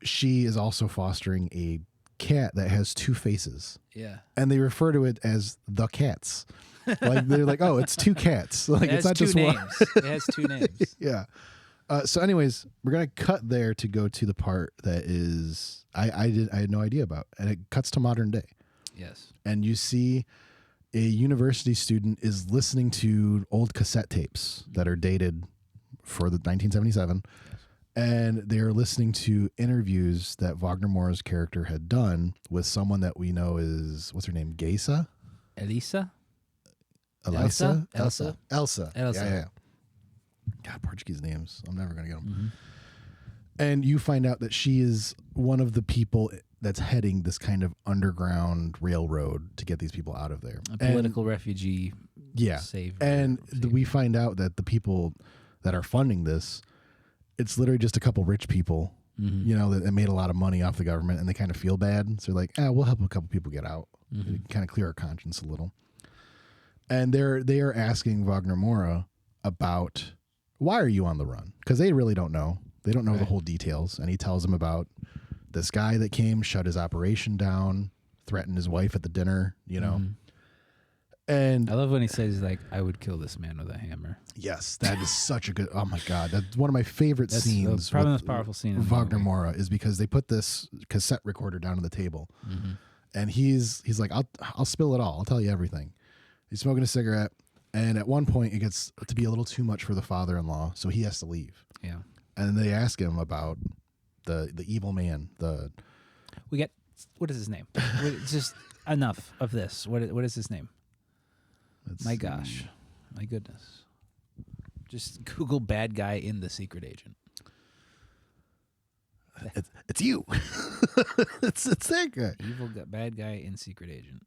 she is also fostering a cat that has two faces. Yeah. And they refer to it as the cats. Like they're like, oh, it's two cats. Like it's not just names. one. It has two names. Yeah. So anyways, we're gonna cut there to go to the part that is I had no idea about, and it cuts to modern day. Yes. And you see a university student is listening to old cassette tapes that are dated for the 1977. Yes. And they are listening to interviews that Wagner Moura's character had done with someone that we know is, what's her name? Geisa? Elisa? Elsa. Yeah. God, Portuguese names. I'm never going to get them. Mm-hmm. And you find out that she is one of the people that's heading this kind of underground railroad to get these people out of there. A political refugee. Yeah. We find out that the people that are funding this, it's literally just a couple rich people, that made a lot of money off the government, and they kind of feel bad. So they're like, we'll help a couple people get out. Kind of clear our conscience a little. And they are asking Wagner Moura about, why are you on the run? Because they really don't know. They don't know the whole details. And he tells them about this guy that came, shut his operation down, threatened his wife at the dinner, And I love when he says, like, I would kill this man with a hammer. Yes, that is such a good, oh my God. That's one of my favorite scenes. Probably the most powerful scene in Wagner Moura is because they put this cassette recorder down on the table. And he's like, I'll spill it all. I'll tell you everything. He's smoking a cigarette. And at one point, it gets to be a little too much for the father-in-law, so he has to leave. Yeah. And they ask him about the evil man. We get, what is his name? Just enough of this. What is his name? My gosh. My goodness. Just Google bad guy in The Secret Agent. It's you. it's that guy. Evil bad guy in Secret Agent.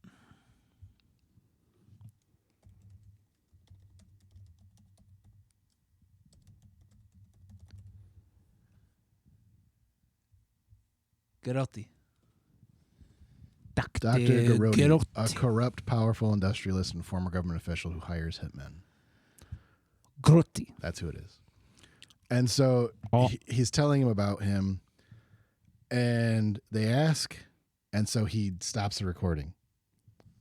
Garotti. Dr. Garotti, a corrupt, powerful industrialist and former government official who hires hitmen. Garotti. That's who it is. And so he's telling him about him, and they ask, and so he stops the recording.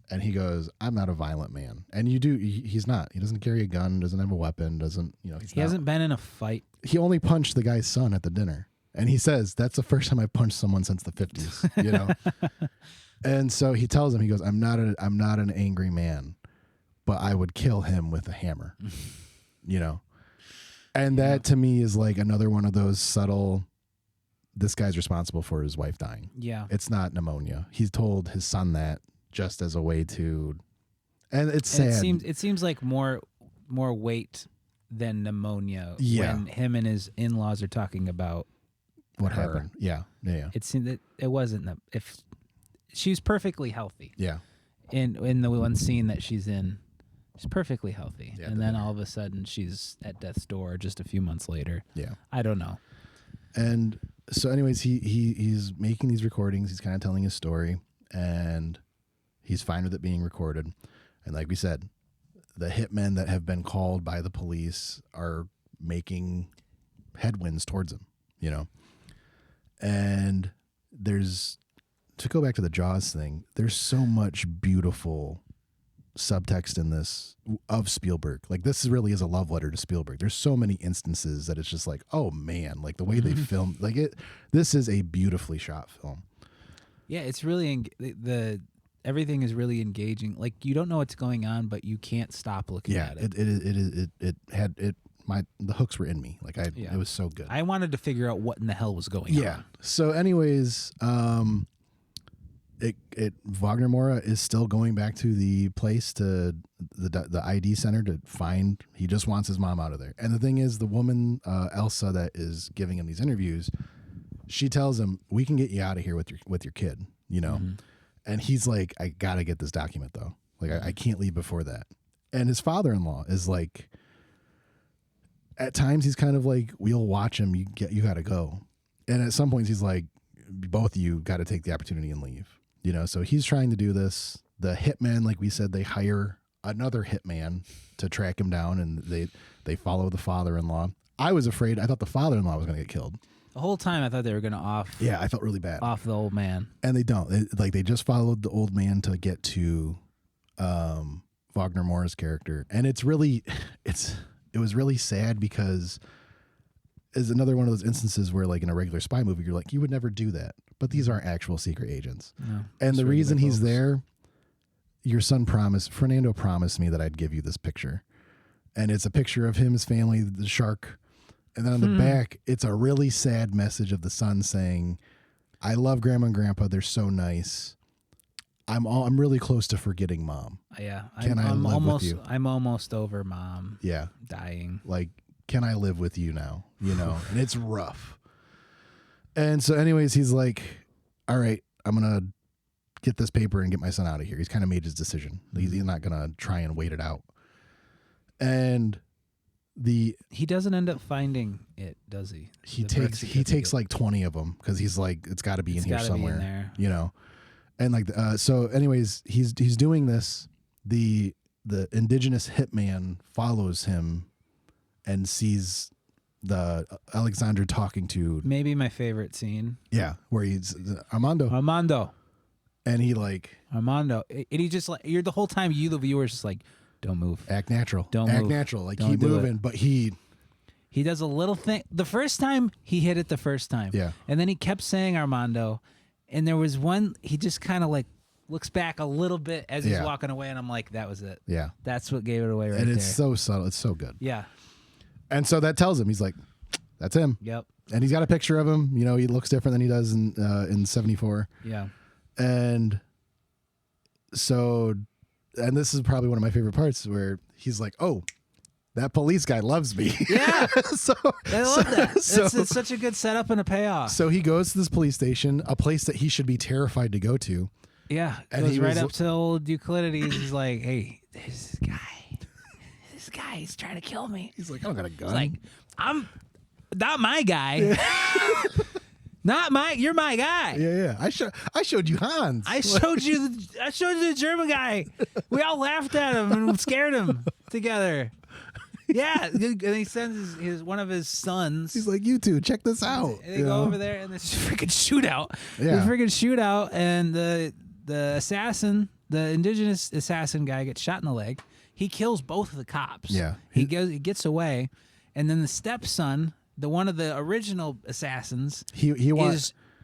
And he goes, I'm not a violent man. And he's not. He doesn't carry a gun, doesn't have a weapon, he hasn't been in a fight. He only punched the guy's son at the dinner. And he says, that's the first time I punched someone since the 50s, And so he tells him, he goes, I'm not an angry man, but I would kill him with a hammer, And that to me is like another one of those subtle, this guy's responsible for his wife dying. Yeah. It's not pneumonia. He's told his son that just as a way to, and it's sad. It seems like more weight than pneumonia when him and his in-laws are talking about what happened. Yeah. It seemed that it wasn't if she's perfectly healthy. Yeah. In the one scene that she's in, she's perfectly healthy. And then all of a sudden she's at death's door just a few months later. Yeah. I don't know. And so anyways, he's making these recordings. He's kind of telling his story, and he's fine with it being recorded. And like we said, the hitmen that have been called by the police are making headwinds towards him, And to go back to the Jaws thing, there's so much beautiful subtext in this of Spielberg. Like, this really is a love letter to Spielberg. There's so many instances that it's just like, oh man, like the way they filmed, like this is a beautifully shot film. Yeah, it's really everything is really engaging. Like, you don't know what's going on, but you can't stop looking at it. The hooks were in me. Like it was so good. I wanted to figure out what in the hell was going on. Yeah. So anyways, Wagner Moura is still going back to the place, to the ID center, to find, he just wants his mom out of there. And the thing is, the woman, Elsa, that is giving him these interviews, she tells him, we can get you out of here with your kid, And he's like, I gotta get this document though. Like I can't leave before that. And his father-in-law is like, at times he's kind of like, we'll watch him. You got to go. And at some points he's like, both of you got to take the opportunity and leave. You know, so he's trying to do this. The hitman, like we said, they hire another hitman to track him down, and they follow the father-in-law. I was afraid. I thought the father-in-law was going to get killed. The whole time I thought they were going to off. Yeah, I felt really bad. Off the old man. And they don't. They just followed the old man to get to Wagner Moura's character. And it was really sad because it's another one of those instances where, like, in a regular spy movie, you're like, you would never do that. But these aren't actual secret agents. No, and the reason he's there, your son Fernando promised me that I'd give you this picture. And it's a picture of him, his family, the shark. And then on the back, it's a really sad message of the son saying, I love grandma and grandpa. They're so nice. I'm really close to forgetting mom. Yeah. I'm live with you? I'm almost over mom. Yeah. Dying. Like, can I live with you now? You know, and it's rough. And so anyways, he's like, all right, I'm going to get this paper and get my son out of here. He's kind of made his decision. He's not going to try and wait it out. And he doesn't end up finding it, does he? He takes like 20 of them because he's like, it's got to be in here somewhere, you know? And like, so anyways, he's doing this. The indigenous hitman follows him and sees the Alexander talking to maybe my favorite scene. Yeah, where he's Armando, and he like Armando, and he just like you're the whole time you the viewers just like don't move, act natural, don't act move. natural, like don't keep moving, but he does a little thing. The first time he hit it, the first time, yeah, and then he kept saying Armando, and there was one he just kind of like looks back a little bit as he's walking away, and I'm like, that was it. Yeah, that's what gave it away right and there. it's so subtle, it's so good. Yeah. And so that tells him, he's like, that's him. Yep. And he's got a picture of him. You know, he looks different than he does in 74. Yeah. And so, and this is probably one of my favorite parts where he's like, oh, that police guy loves me. Yeah. I love that. So, it's such a good setup and a payoff. So he goes to this police station, a place that he should be terrified to go to. Yeah. And goes right up to old Euclides. He's like, hey, there's this guy. He's trying to kill me. He's like, I don't got a gun. He's like, I'm not my guy. Yeah. You're my guy. Yeah. I showed you Hans. I showed you the German guy. We all laughed at him and scared him together. Yeah. And he sends one of his sons. He's like, you two, check this out. And they go over there and this freaking shootout. Yeah. This freaking shootout, and the assassin, the indigenous assassin guy gets shot in the leg. He kills both of the cops. Yeah. He gets away, and then the stepson, one of the original assassins,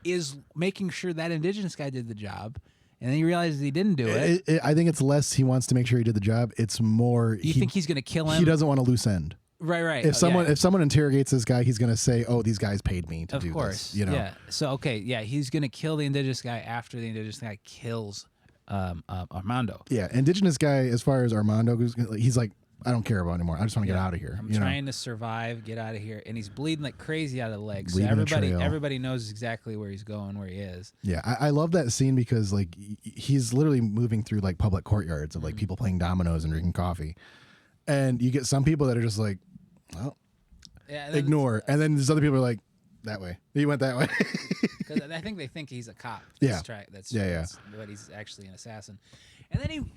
is making sure that indigenous guy did the job, and then he realizes he didn't do it. I think it's less he wants to make sure he did the job. It's more you think he's going to kill him? He doesn't want a loose end. Right. If someone interrogates this guy, he's going to say, "Oh, these guys paid me to do this." Of course, you know. Yeah. So he's going to kill the indigenous guy after the indigenous guy kills Armando. Yeah, indigenous guy, as far as Armando goes, he's like, I don't care about anymore. I just want to get out of here. I'm trying to survive, get out of here. And he's bleeding like crazy out of the legs. So everybody knows exactly where he's going, where he is. Yeah, I love that scene because like he's literally moving through like public courtyards of like people playing dominoes and drinking coffee. And you get some people that are just like, well, ignore. And then there's other people who are like, that way. He went that way. Because I think they think he's a cop. That's But he's actually an assassin. And then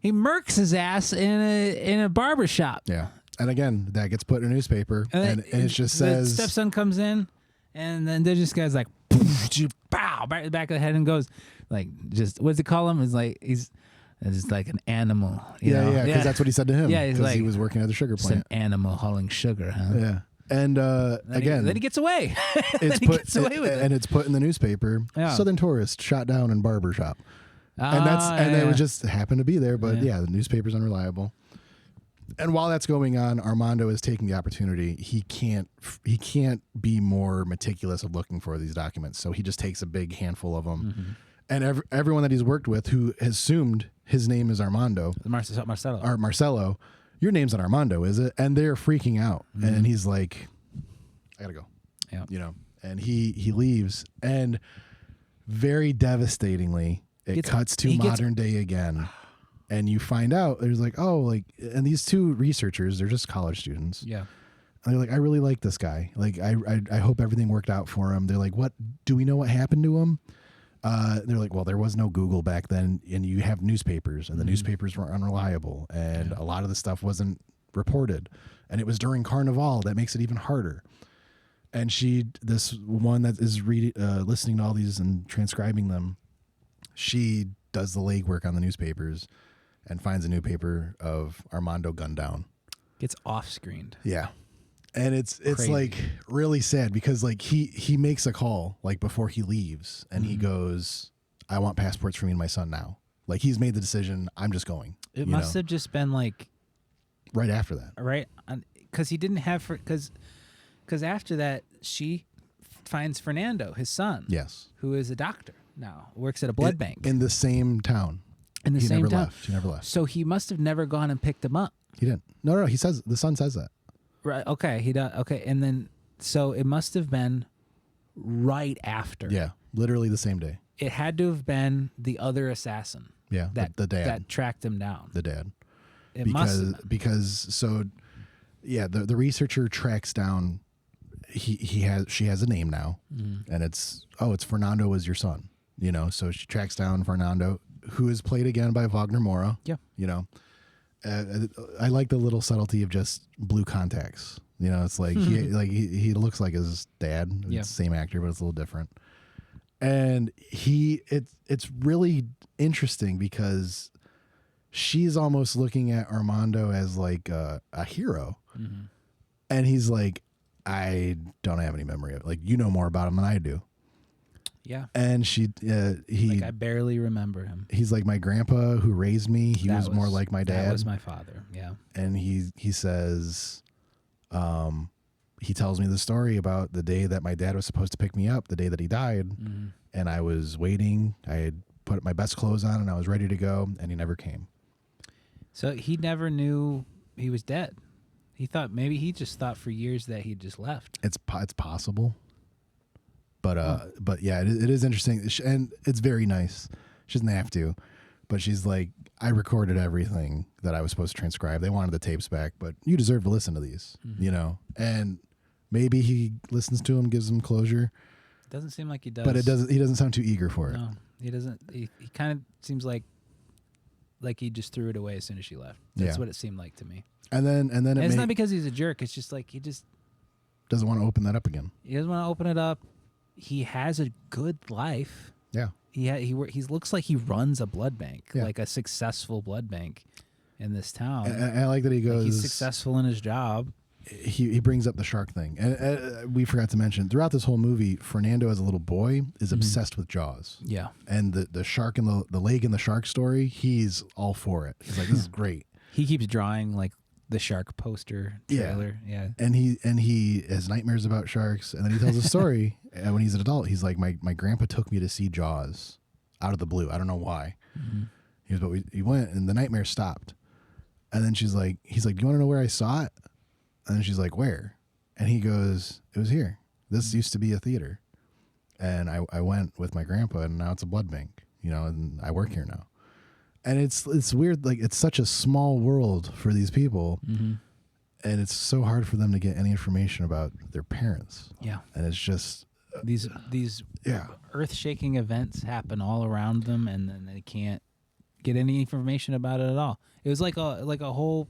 he murks his ass in a barber shop. Yeah. And again, that gets put in a newspaper, and it just says the stepson comes in, and then this guy's like, pow, right in the back of the head, and goes like, just what's it call him? It's like he's just like an animal. Yeah, because that's what he said to him. Yeah, he's like, he was working at the sugar plant. An animal hauling sugar, huh? Yeah. And again, then he gets away. It's put in the newspaper. Yeah. Southern tourist shot down in barber shop, and it was just happened to be there. But the newspaper's unreliable. And while that's going on, Armando is taking the opportunity. He can't be more meticulous of looking for these documents. So he just takes a big handful of them, and everyone that he's worked with who has assumed his name is Armando, Marcelo. Your name's not Armando, is it? And they're freaking out. And he's like, I gotta go. Yeah. You know, and he leaves. And very devastatingly, it cuts to modern day again. And you find out there's like, and these two researchers, they're just college students. Yeah. And they're like, I really like this guy. Like, I hope everything worked out for him. They're like, what? Do we know what happened to him? They're like, well, there was no Google back then, and you have newspapers, and the newspapers were unreliable, and a lot of the stuff wasn't reported, and it was during Carnival. That makes it even harder. And this one that is listening to all these and transcribing them, she does the legwork on the newspapers and finds a newspaper of Armando gunned down. Gets off-screened. Yeah. And it's Crazy. like really sad because like he makes a call like before he leaves and he goes, I want passports for me and my son now. Like he's made the decision. I'm just going. It must have just been like right after that. Right. Because he didn't have, because after that, she finds Fernando, his son. Yes. Who is a doctor now, works at a blood bank. In the same town. In the he same never town. left. He never left. So he must have never gone and picked him up. He didn't. No, he says, the son says that. Right. Okay. He does. Okay. And then, so it must have been right after. Yeah. Literally the same day. It had to have been the other assassin. Yeah. That, the dad. That tracked him down. The dad. It must have been. Because so, yeah, the researcher tracks down, she has a name now, and it's Fernando was your son, so she tracks down Fernando, who is played again by Wagner Moura. Yeah. I like the little subtlety of just blue contacts. It's like he looks like his dad. Yeah. It's the same actor, but it's a little different. And it's really interesting because she's almost looking at Armando as like a hero, and he's like, I don't have any memory of it. Like, you know more about him than I do. Yeah. And I barely remember him. He's like, my grandpa who raised me, he was more like my dad. That was my father. Yeah. And he says, he tells me the story about the day that my dad was supposed to pick me up, the day that he died. And I was waiting. I had put my best clothes on and I was ready to go, and he never came. So he never knew he was dead. He just thought for years that he just left. It's possible. But yeah, it is interesting, and it's very nice. She doesn't have to, but she's like, I recorded everything that I was supposed to transcribe. They wanted the tapes back, but you deserve to listen to these, And maybe he listens to them, gives them closure. Doesn't seem like he does. But he doesn't sound too eager for it. No, he doesn't. He kind of seems like he just threw it away as soon as she left. That's what it seemed like to me. And then it's not because he's a jerk. It's just like he just doesn't want to open that up again. He doesn't want to open it up. He has a good life. Yeah. He looks like he runs a blood bank, like a successful blood bank in this town. And I like that he goes. He's successful in his job. He brings up the shark thing, and we forgot to mention throughout this whole movie, Fernando as a little boy is obsessed with Jaws. Yeah. And the shark and the leg in the shark story, he's all for it. He's like, this is great. He keeps drawing like the shark poster trailer. Yeah. And he has nightmares about sharks. And then he tells a story. And when he's an adult, he's like, my grandpa took me to see Jaws out of the blue. I don't know why. He goes, but he went and the nightmare stopped. And then he's like, do you want to know where I saw it? And then she's like, where? And he goes, it was here. This used to be a theater. And I went with my grandpa, and now it's a blood bank, and I work here now. And it's weird, like it's such a small world for these people, and it's so hard for them to get any information about their parents. Yeah, and it's just these earth-shaking events happen all around them, and then they can't get any information about it at all. It was like a whole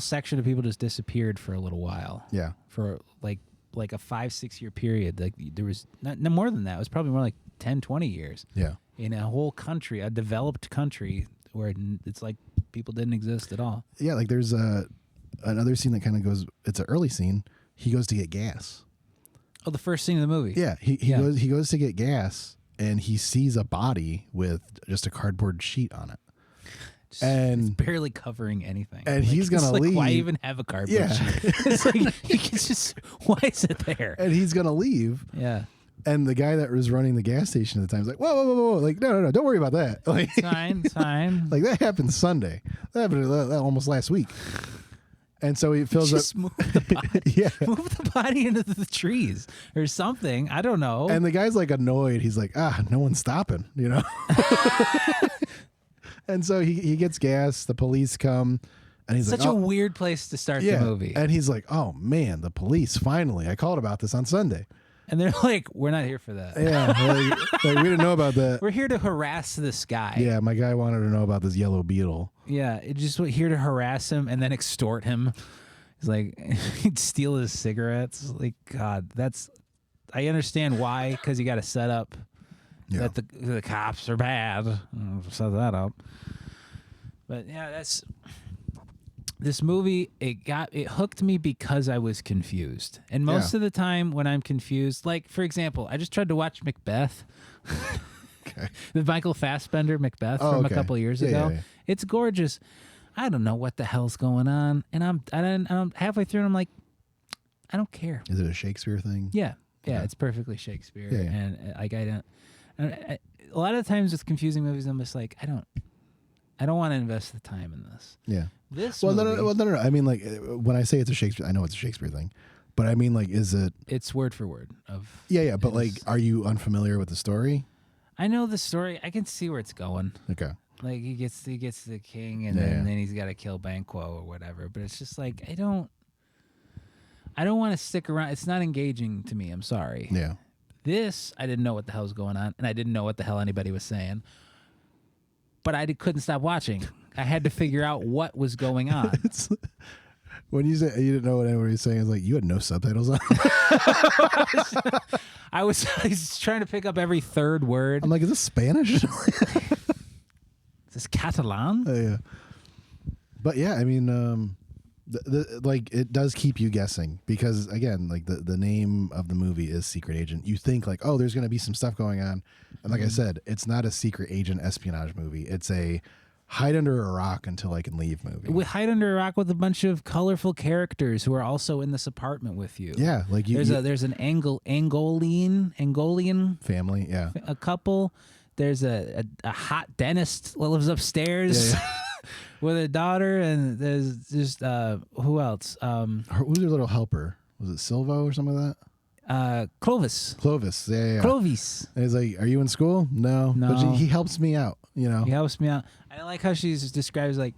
section of people just disappeared for a little while. Yeah, for like a 5-6 year period. Like there was no more than that. It was probably more like 10, 20 years. Yeah. In a whole country, a developed country where it's like people didn't exist at all. Yeah, like there's another scene that kind of goes. It's an early scene. He goes to get gas. Oh, the first scene of the movie. Yeah, he goes to get gas, and he sees a body with just a cardboard sheet on it. And it's barely covering anything. And he's gonna leave. Why even have a cardboard sheet? It's like it's just why is it there? And he's gonna leave. Yeah. And the guy that was running the gas station at the time is like, whoa. Like, no, don't worry about that. Like, it's fine. Like, that happened Sunday. That happened almost last week. And so he fills just up. Move the body. Yeah. Move the body into the trees or something. I don't know. And the guy's like annoyed. He's like, no one's stopping, And so he gets gas. The police come. And he's Such like, a weird place to start the movie. And he's like, oh man, the police, finally. I called about this on Sunday. And they're like, we're not here for that. Yeah. Like, we didn't know about that. We're here to harass this guy. Yeah, my guy wanted to know about this yellow beetle. Yeah, it just here to harass him and then extort him. He's like, he'd steal his cigarettes. Like, God, I understand why, because you got to set up that the cops are bad. Set that up. But yeah, this movie. It hooked me because I was confused, and most of the time when I'm confused, like for example, I just tried to watch Macbeth, the Michael Fassbender Macbeth from a couple years ago. Yeah. It's gorgeous. I don't know what the hell's going on, and I'm halfway through, and I'm like, I don't care. Is it a Shakespeare thing? Yeah, it's perfectly Shakespeare, Yeah. and like I don't. A lot of times with confusing movies, I'm just like, I don't want to invest the time in this. Yeah. This Well, movie, no. I mean, like when I say it's a Shakespeare, I know it's a Shakespeare thing, but I mean, like, is it? it's word for word of. Yeah. But like, are you unfamiliar with the story? I know the story. I can see where it's going. Okay. Like he gets the king, and then he's got to kill Banquo or whatever. But it's just like I don't want to stick around. It's not engaging to me. I'm sorry. Yeah. This, I didn't know what the hell was going on, and I didn't know what the hell anybody was saying. But I couldn't stop watching. I had to figure out what was going on. When you say you didn't know what anybody was saying, it's like you had no subtitles on. I was trying to pick up every third word. I'm like, is this Spanish? Is this Catalan? Yeah. But yeah, I mean, like it does keep you guessing because again, like the name of the movie is Secret Agent. You think like, oh, there's going to be some stuff going on, and like I said, it's not a secret agent espionage movie. It's a hide under a rock until I can leave movie. We hide under a rock with a bunch of colorful characters who are also in this apartment with you. Yeah, like there's an Angolian family. Yeah, a couple. There's a hot dentist that lives upstairs. Yeah. With a daughter, and there's just who else? Who's their little helper? Was it Silvo or something like that? Clovis. Yeah. Clovis. And he's like, "Are you in school?" No. But he helps me out. You know, he helps me out. I like how she's describes like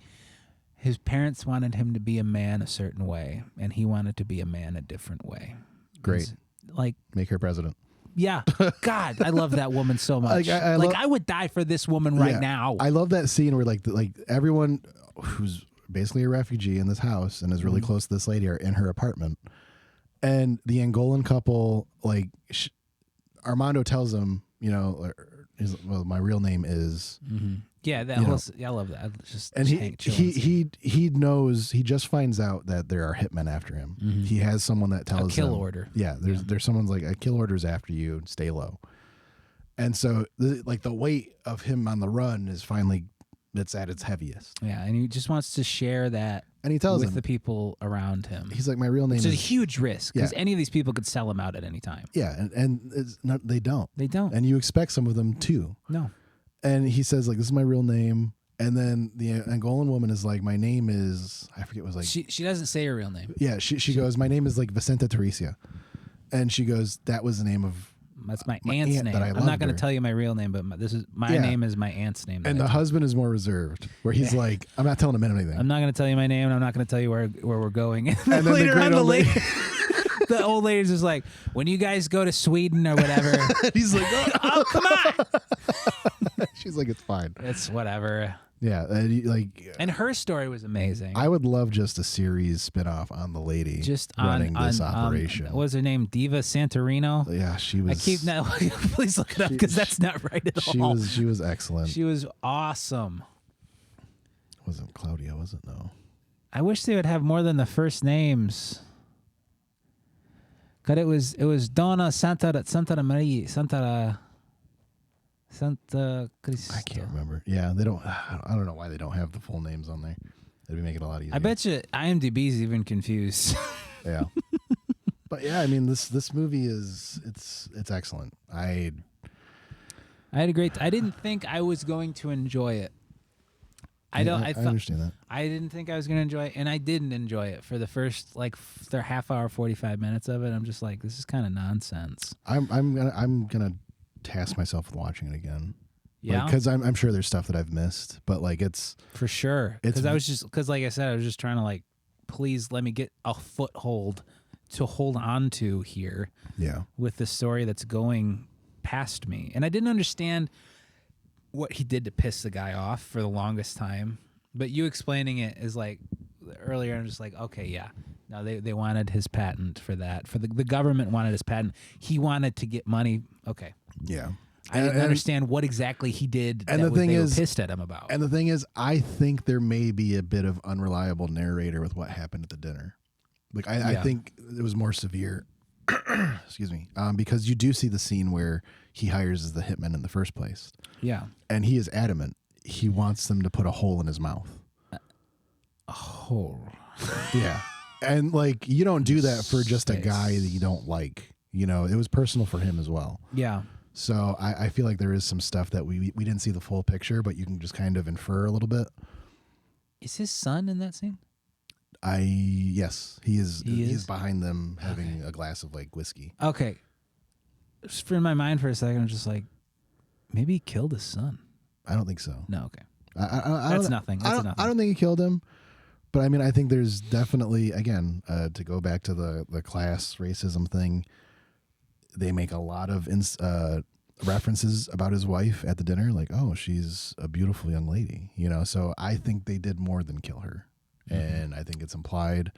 his parents wanted him to be a man a certain way, and he wanted to be a man a different way. Great. Like make her president. Yeah, God, I love that woman so much. I would die for this woman right now. I love that scene where like everyone who's basically a refugee in this house and is really close to this lady are in her apartment, and the Angolan couple like Armando tells them, you know, my real name is. Yeah, I love that. Just and he knows, he just finds out that there are hitmen after him. He has someone that tells a kill him, order. Yeah, there's someone's like a kill order's after you, stay low. And so the weight of him on the run is finally it's at its heaviest. Yeah, and he just wants to share that. And he tells with him, the people around him. He's like, my real name is a huge risk because any of these people could sell him out at any time. Yeah, and it's not, they don't. And you expect some of them to. No. And he says, like, this is my real name. And then the Angolan woman is like, my name is, I forget, was like. She doesn't say her real name. Yeah, she goes, my name is like Vicenta Teresia. And she goes, that was the name of. That's my aunt's name. I'm not going to tell you my real name, but my name is my aunt's name. And the husband is more reserved, where he's like, I'm not telling him anything. I'm not going to tell you my name, and I'm not going to tell you where we're going. And then later on, the old lady's just like, when you guys go to Sweden or whatever. He's like, oh, come on. She's like, it's fine. It's whatever. Yeah, and her story was amazing. I would love just a series spinoff on the lady just running this operation. What was her name? Diva Santorino. Yeah, she was. I keep please look it up because that's not right at all. She was excellent. She was awesome. Wasn't Claudia? Was it? No. I wish they would have more than the first names. Cause it was Donna Santa Maria Santa Cristo. I can't remember. Yeah, they don't. I don't know why they don't have the full names on there. It'd make it a lot easier. I bet you IMDb's even confused. Yeah, but yeah, I mean this movie is it's excellent. I had a great. I didn't think I was going to enjoy it. I understand that. I didn't think I was going to enjoy it, and I didn't enjoy it for the first their half hour, 45 minutes of it. I'm just like, this is kind of nonsense. I'm gonna task myself with watching it again. Yeah, because I'm sure there's stuff that I've missed, but like it's for sure. It's- Because like I said, I was just trying to like, please let me get a foothold to hold on to here yeah. with the story that's going past me. And I didn't understand what he did to piss the guy off for the longest time. But you explaining it is like earlier, I'm just like, okay, yeah. No, they wanted his patent for that. For the government wanted his patent. He wanted to get money. Okay. Yeah. I didn't understand what exactly he did and that the thing they is, were pissed at him about. And the thing is, I think there may be a bit of unreliable narrator with what happened at the dinner. Like I think it was more severe. Excuse me. Because you do see the scene where he hires the hitman in the first place. Yeah. And he is adamant. He wants them to put a hole in his mouth. A hole. Yeah. And like, you don't do that for just a guy that you don't like. You know, it was personal for him as well. Yeah. So I feel like there is some stuff that we didn't see the full picture, but you can just kind of infer a little bit. Is his son in that scene? Yes, he is. He He's is? behind them having a glass of like whiskey. Okay. Just in my mind for a second, I'm just like, maybe he killed his son. I don't think so. No, okay. I That's don't- nothing. I That's don't, nothing. I don't think he killed him, but I mean, I think there's definitely, again, to go back to the class racism thing. They make a lot of references about his wife at the dinner, like, oh, she's a beautiful young lady, you know. So I think they did more than kill her, and I think it's implied,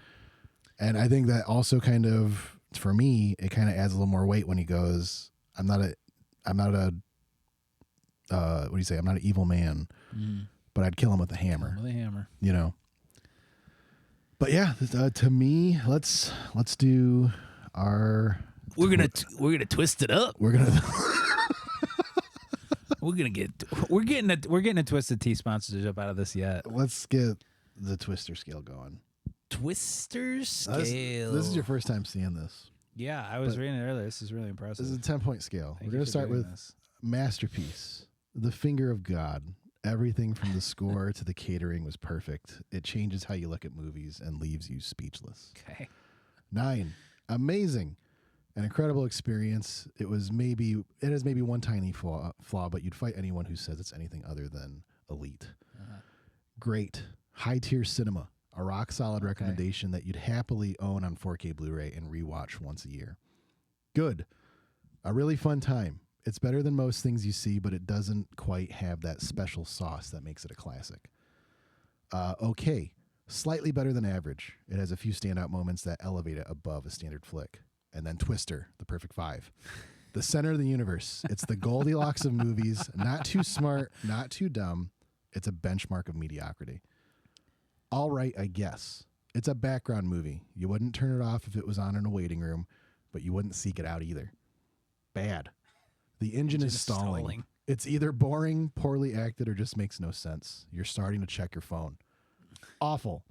and I think that also kind of, for me, it kind of adds a little more weight when he goes, I'm not a what do you say? I'm not an evil man, but I'd kill him with a hammer, With a hammer. you know. But yeah, to me, let's do our. We're gonna twist it up. We're gonna. We're getting a Twisted Tea sponsorship out of this yet. Let's get the Twister scale going. Twister scale. This is your first time seeing this. Yeah, I was reading it earlier. This is really impressive. This is a 10-point scale. Thank We're you gonna for start doing with this. masterpiece, The Finger of God. Everything from the score to the catering was perfect. It changes how you look at movies and leaves you speechless. Okay. 9, amazing. An incredible experience. It has maybe one tiny flaw, but you'd fight anyone who says it's anything other than elite. Great. High tier cinema. A rock solid recommendation that you'd happily own on 4K Blu-ray and rewatch once a year. Good. A really fun time. It's better than most things you see, but it doesn't quite have that special sauce that makes it a classic. Okay. Slightly better than average. It has a few standout moments that elevate it above a standard flick. And then Twister, the perfect 5. The center of the universe. It's the Goldilocks of movies. Not too smart, not too dumb. It's a benchmark of mediocrity. All right, I guess. It's a background movie. You wouldn't turn it off if it was on in a waiting room, but you wouldn't seek it out either. Bad. The engine is stalling. It's either boring, poorly acted, or just makes no sense. You're starting to check your phone. Awful.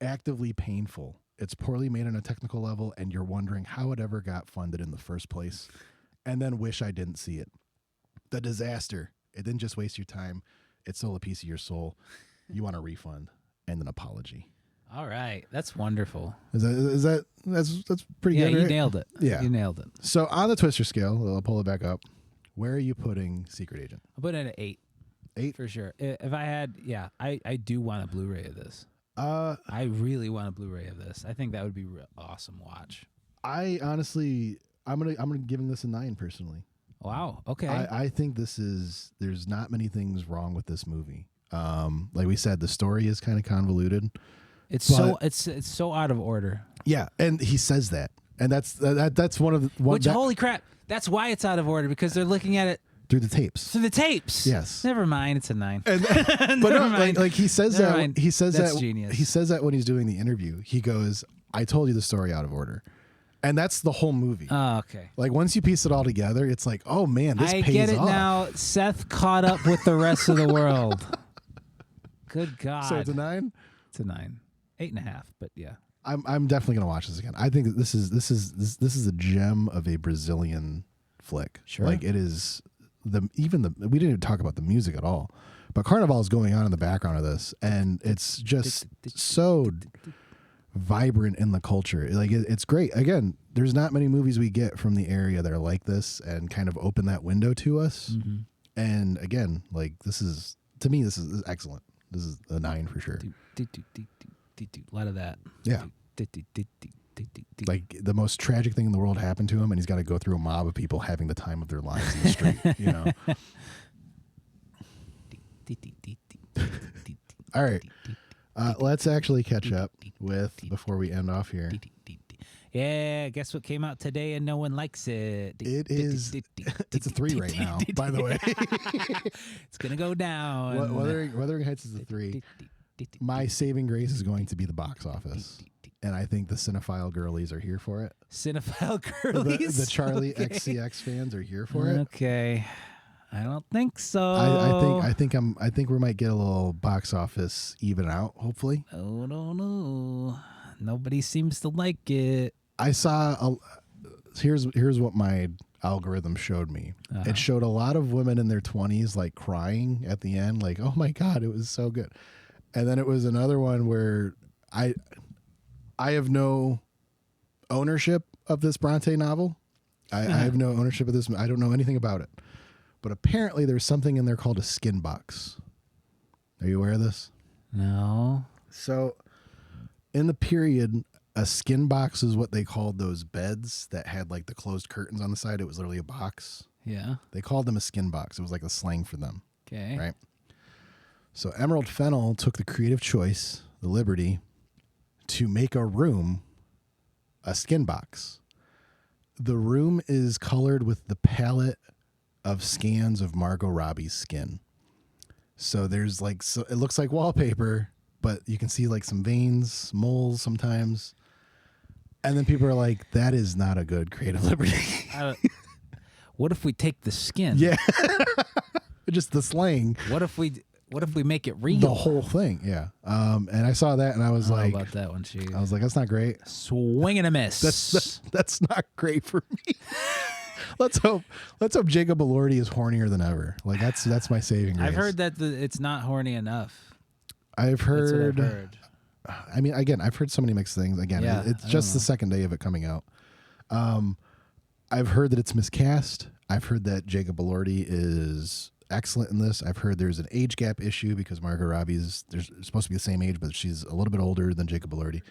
Actively painful. It's poorly made on a technical level, and you're wondering how it ever got funded in the first place, and then wish I didn't see it. The disaster. It didn't just waste your time. It stole a piece of your soul. You want a refund and an apology. All right. That's wonderful. That's pretty Yeah, good, you right? nailed it. Yeah. You nailed it. So on the Twister scale, I'll pull it back up. Where are you putting Secret Agent? I'll put it at 8. 8? For sure. If I had, I do want a Blu-ray of this. I really want a Blu-ray of this. I think that would be awesome watch. I honestly, I'm gonna giving this a 9 personally. Wow. Okay. I think there's not many things wrong with this movie. Like we said, the story is kind of convoluted. It's so out of order. Yeah, and he says that, and that's one of the Holy crap! That's why it's out of order, because they're looking at it through the tapes. through the tapes. Yes. Never mind. It's a 9. But Never no, mind. like he says Never that mind. he says That's that genius. he says that when he's doing the interview. He goes, "I told you the story out of order," and that's the whole movie. Oh, okay. Like once you piece it all together, it's like, oh man, this I pays get it off. now. Seth caught up with the rest of the world. Good God. So it's a 9. It's a 9. 8.5. But yeah. I'm definitely gonna watch this again. I think that this is a gem of a Brazilian flick. Sure. Like it is we didn't even talk about the music at all, but Carnival is going on in the background of this, and it's just so vibrant in the culture. Like it's great. Again, there's not many movies we get from the area that are like this and kind of open that window to us. And again, like to me, this is excellent. This is a 9 for sure. A lot of that. Yeah. Like the most tragic thing in the world happened to him, and he's got to go through a mob of people having the time of their lives in the street. You know. All right. Let's actually catch up with before we end off here. Yeah, guess what came out today and no one likes it? It is. It's a 3 right now, by the way. It's gonna go down. Wuthering Heights is a 3. My saving grace is going to be the box office, and I think the cinephile girlies are here for it. Cinephile girlies. The Charlie XCX fans are here for it. Okay. I don't think so. I think we might get a little box office even out, hopefully. Oh no. Nobody seems to like it. I saw here's what my algorithm showed me. It showed a lot of women in their 20s like crying at the end, like, oh my God, it was so good. And then it was another one where I have no ownership of this Bronte novel. I have no ownership of this. I don't know anything about it. But apparently there's something in there called a skin box. Are you aware of this? No. So in the period, a skin box is what they called those beds that had like the closed curtains on the side. It was literally a box. Yeah. They called them a skin box. It was like a slang for them. Okay. Right. So Emerald Fennell took the creative choice, the liberty, to make a room a skin box. The room is colored with the palette of scans of Margot Robbie's skin. So there's like, so it looks like wallpaper, but you can see like some veins, moles sometimes. And then people are like, that is not a good creative liberty. What if we take the skin? Yeah. Just the slang. What if we make it real? The whole thing, yeah. And I saw that and I was like, about that one, Chief. I was like, that's not great. Swing and a miss. That's not great for me. Let's hope Jacob Elordi is hornier than ever. Like that's my saving grace. I've heard that it's not horny enough. I've heard. That's what I've heard. I mean, again, I've heard so many mixed things. Again, Yeah, it's just the second day of it coming out. I've heard that it's miscast. I've heard that Jacob Elordi is excellent in this. I've heard there's an age gap issue because Margot Robbie's supposed to be the same age, but she's a little bit older than Jacob Elordi.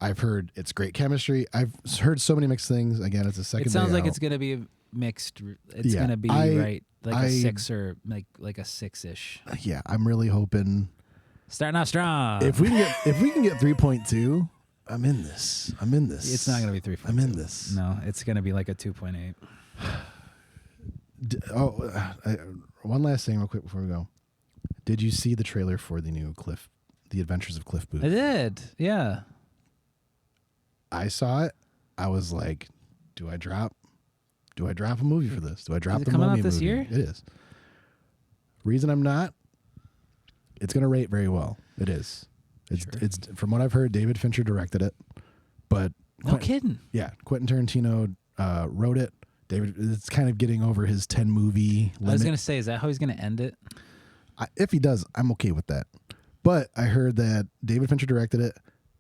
I've heard it's great chemistry. I've heard so many mixed things. Again, it's a second. It sounds day like out. it's gonna be mixed. It's Yeah, gonna be a 6 or like a 6-ish. Yeah, I'm really hoping. Starting off strong. If we can get 3.2, I'm in this. It's not gonna be 3.2. I'm in this. No, it's gonna be like a 2.8. One last thing real quick before we go. Did you see the trailer for the new The Adventures of Cliff Booth? I did. Yeah. I saw it. I was like, do I drop a movie for this? Do I drop Is it the coming Mummy out this movie? year? It is. Reason I'm not, it's going to rate very well. It is. It's from what I've heard, David Fincher directed it. But No kidding. Yeah, Quentin Tarantino wrote it. David, it's kind of getting over his 10 movie limit. I was gonna say, is that how he's gonna end it? If he does, I'm okay with that. But I heard that David Fincher directed it,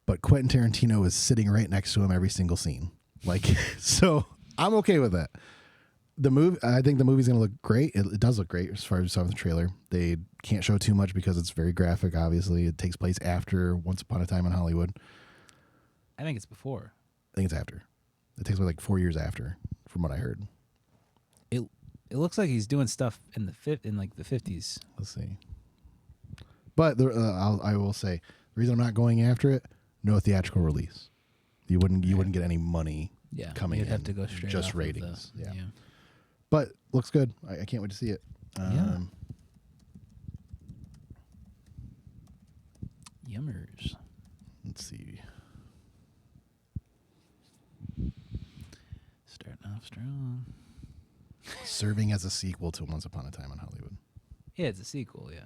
but Quentin Tarantino is sitting right next to him every single scene. Like, so I'm okay with that. I think the movie's gonna look great. It does look great as far as we saw in the trailer. They can't show too much because it's very graphic. Obviously, it takes place after Once Upon a Time in Hollywood. I think it's before. I think it's after. It takes place like 4 years after, from what I heard. It looks like he's doing stuff in the 50s. Let's see. But I will say the reason I'm not going after it, no theatrical release. You wouldn't get any money. Yeah, coming you'd in. have to go straight just off ratings. Of Yeah, but looks good. I can't wait to see it. Yummers. Let's see. Starting off strong. Serving as a sequel to Once Upon a Time in Hollywood. Yeah, it's a sequel. Yeah,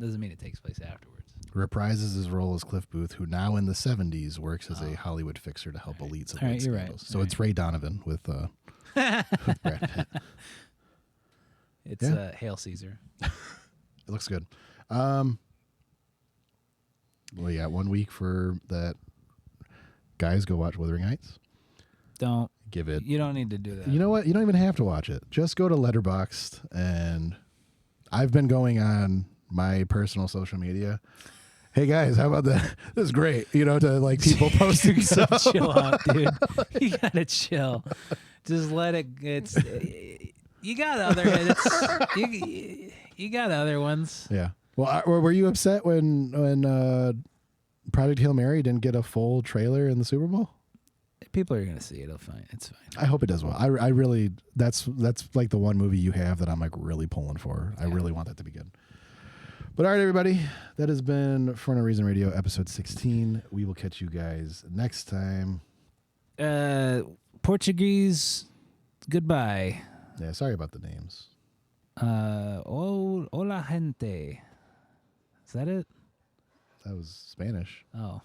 doesn't mean it takes place afterwards. Reprises his role as Cliff Booth, who now in the 70s works as a Hollywood fixer to help elites avoid you're scandals. right. So it's Ray Donovan with Brad Pitt. It's Hail Caesar. It looks good. Well, yeah, 1 week for that. Guys, go watch Wuthering Heights. Don't. give it. You don't need to do that. You know what? You don't even have to watch it. Just go to Letterboxd, and I've been going on my personal social media. Hey guys, how about that? This is great. To like people posting stuff. Chill out, dude. You gotta chill. Just let it. You got other. You got other ones. Yeah. Well, were you upset when Project Hail Mary didn't get a full trailer in the Super Bowl? People are gonna see it. It'll fine. It's fine. I hope it does well. I really that's like the one movie you have that I'm like really pulling for. I really want that to be good. But all right, everybody, that has been For No Reason Radio episode 16. We will catch you guys next time. Portuguese. Goodbye. Yeah, sorry about the names. Hola gente. Is that it? That was Spanish. Oh.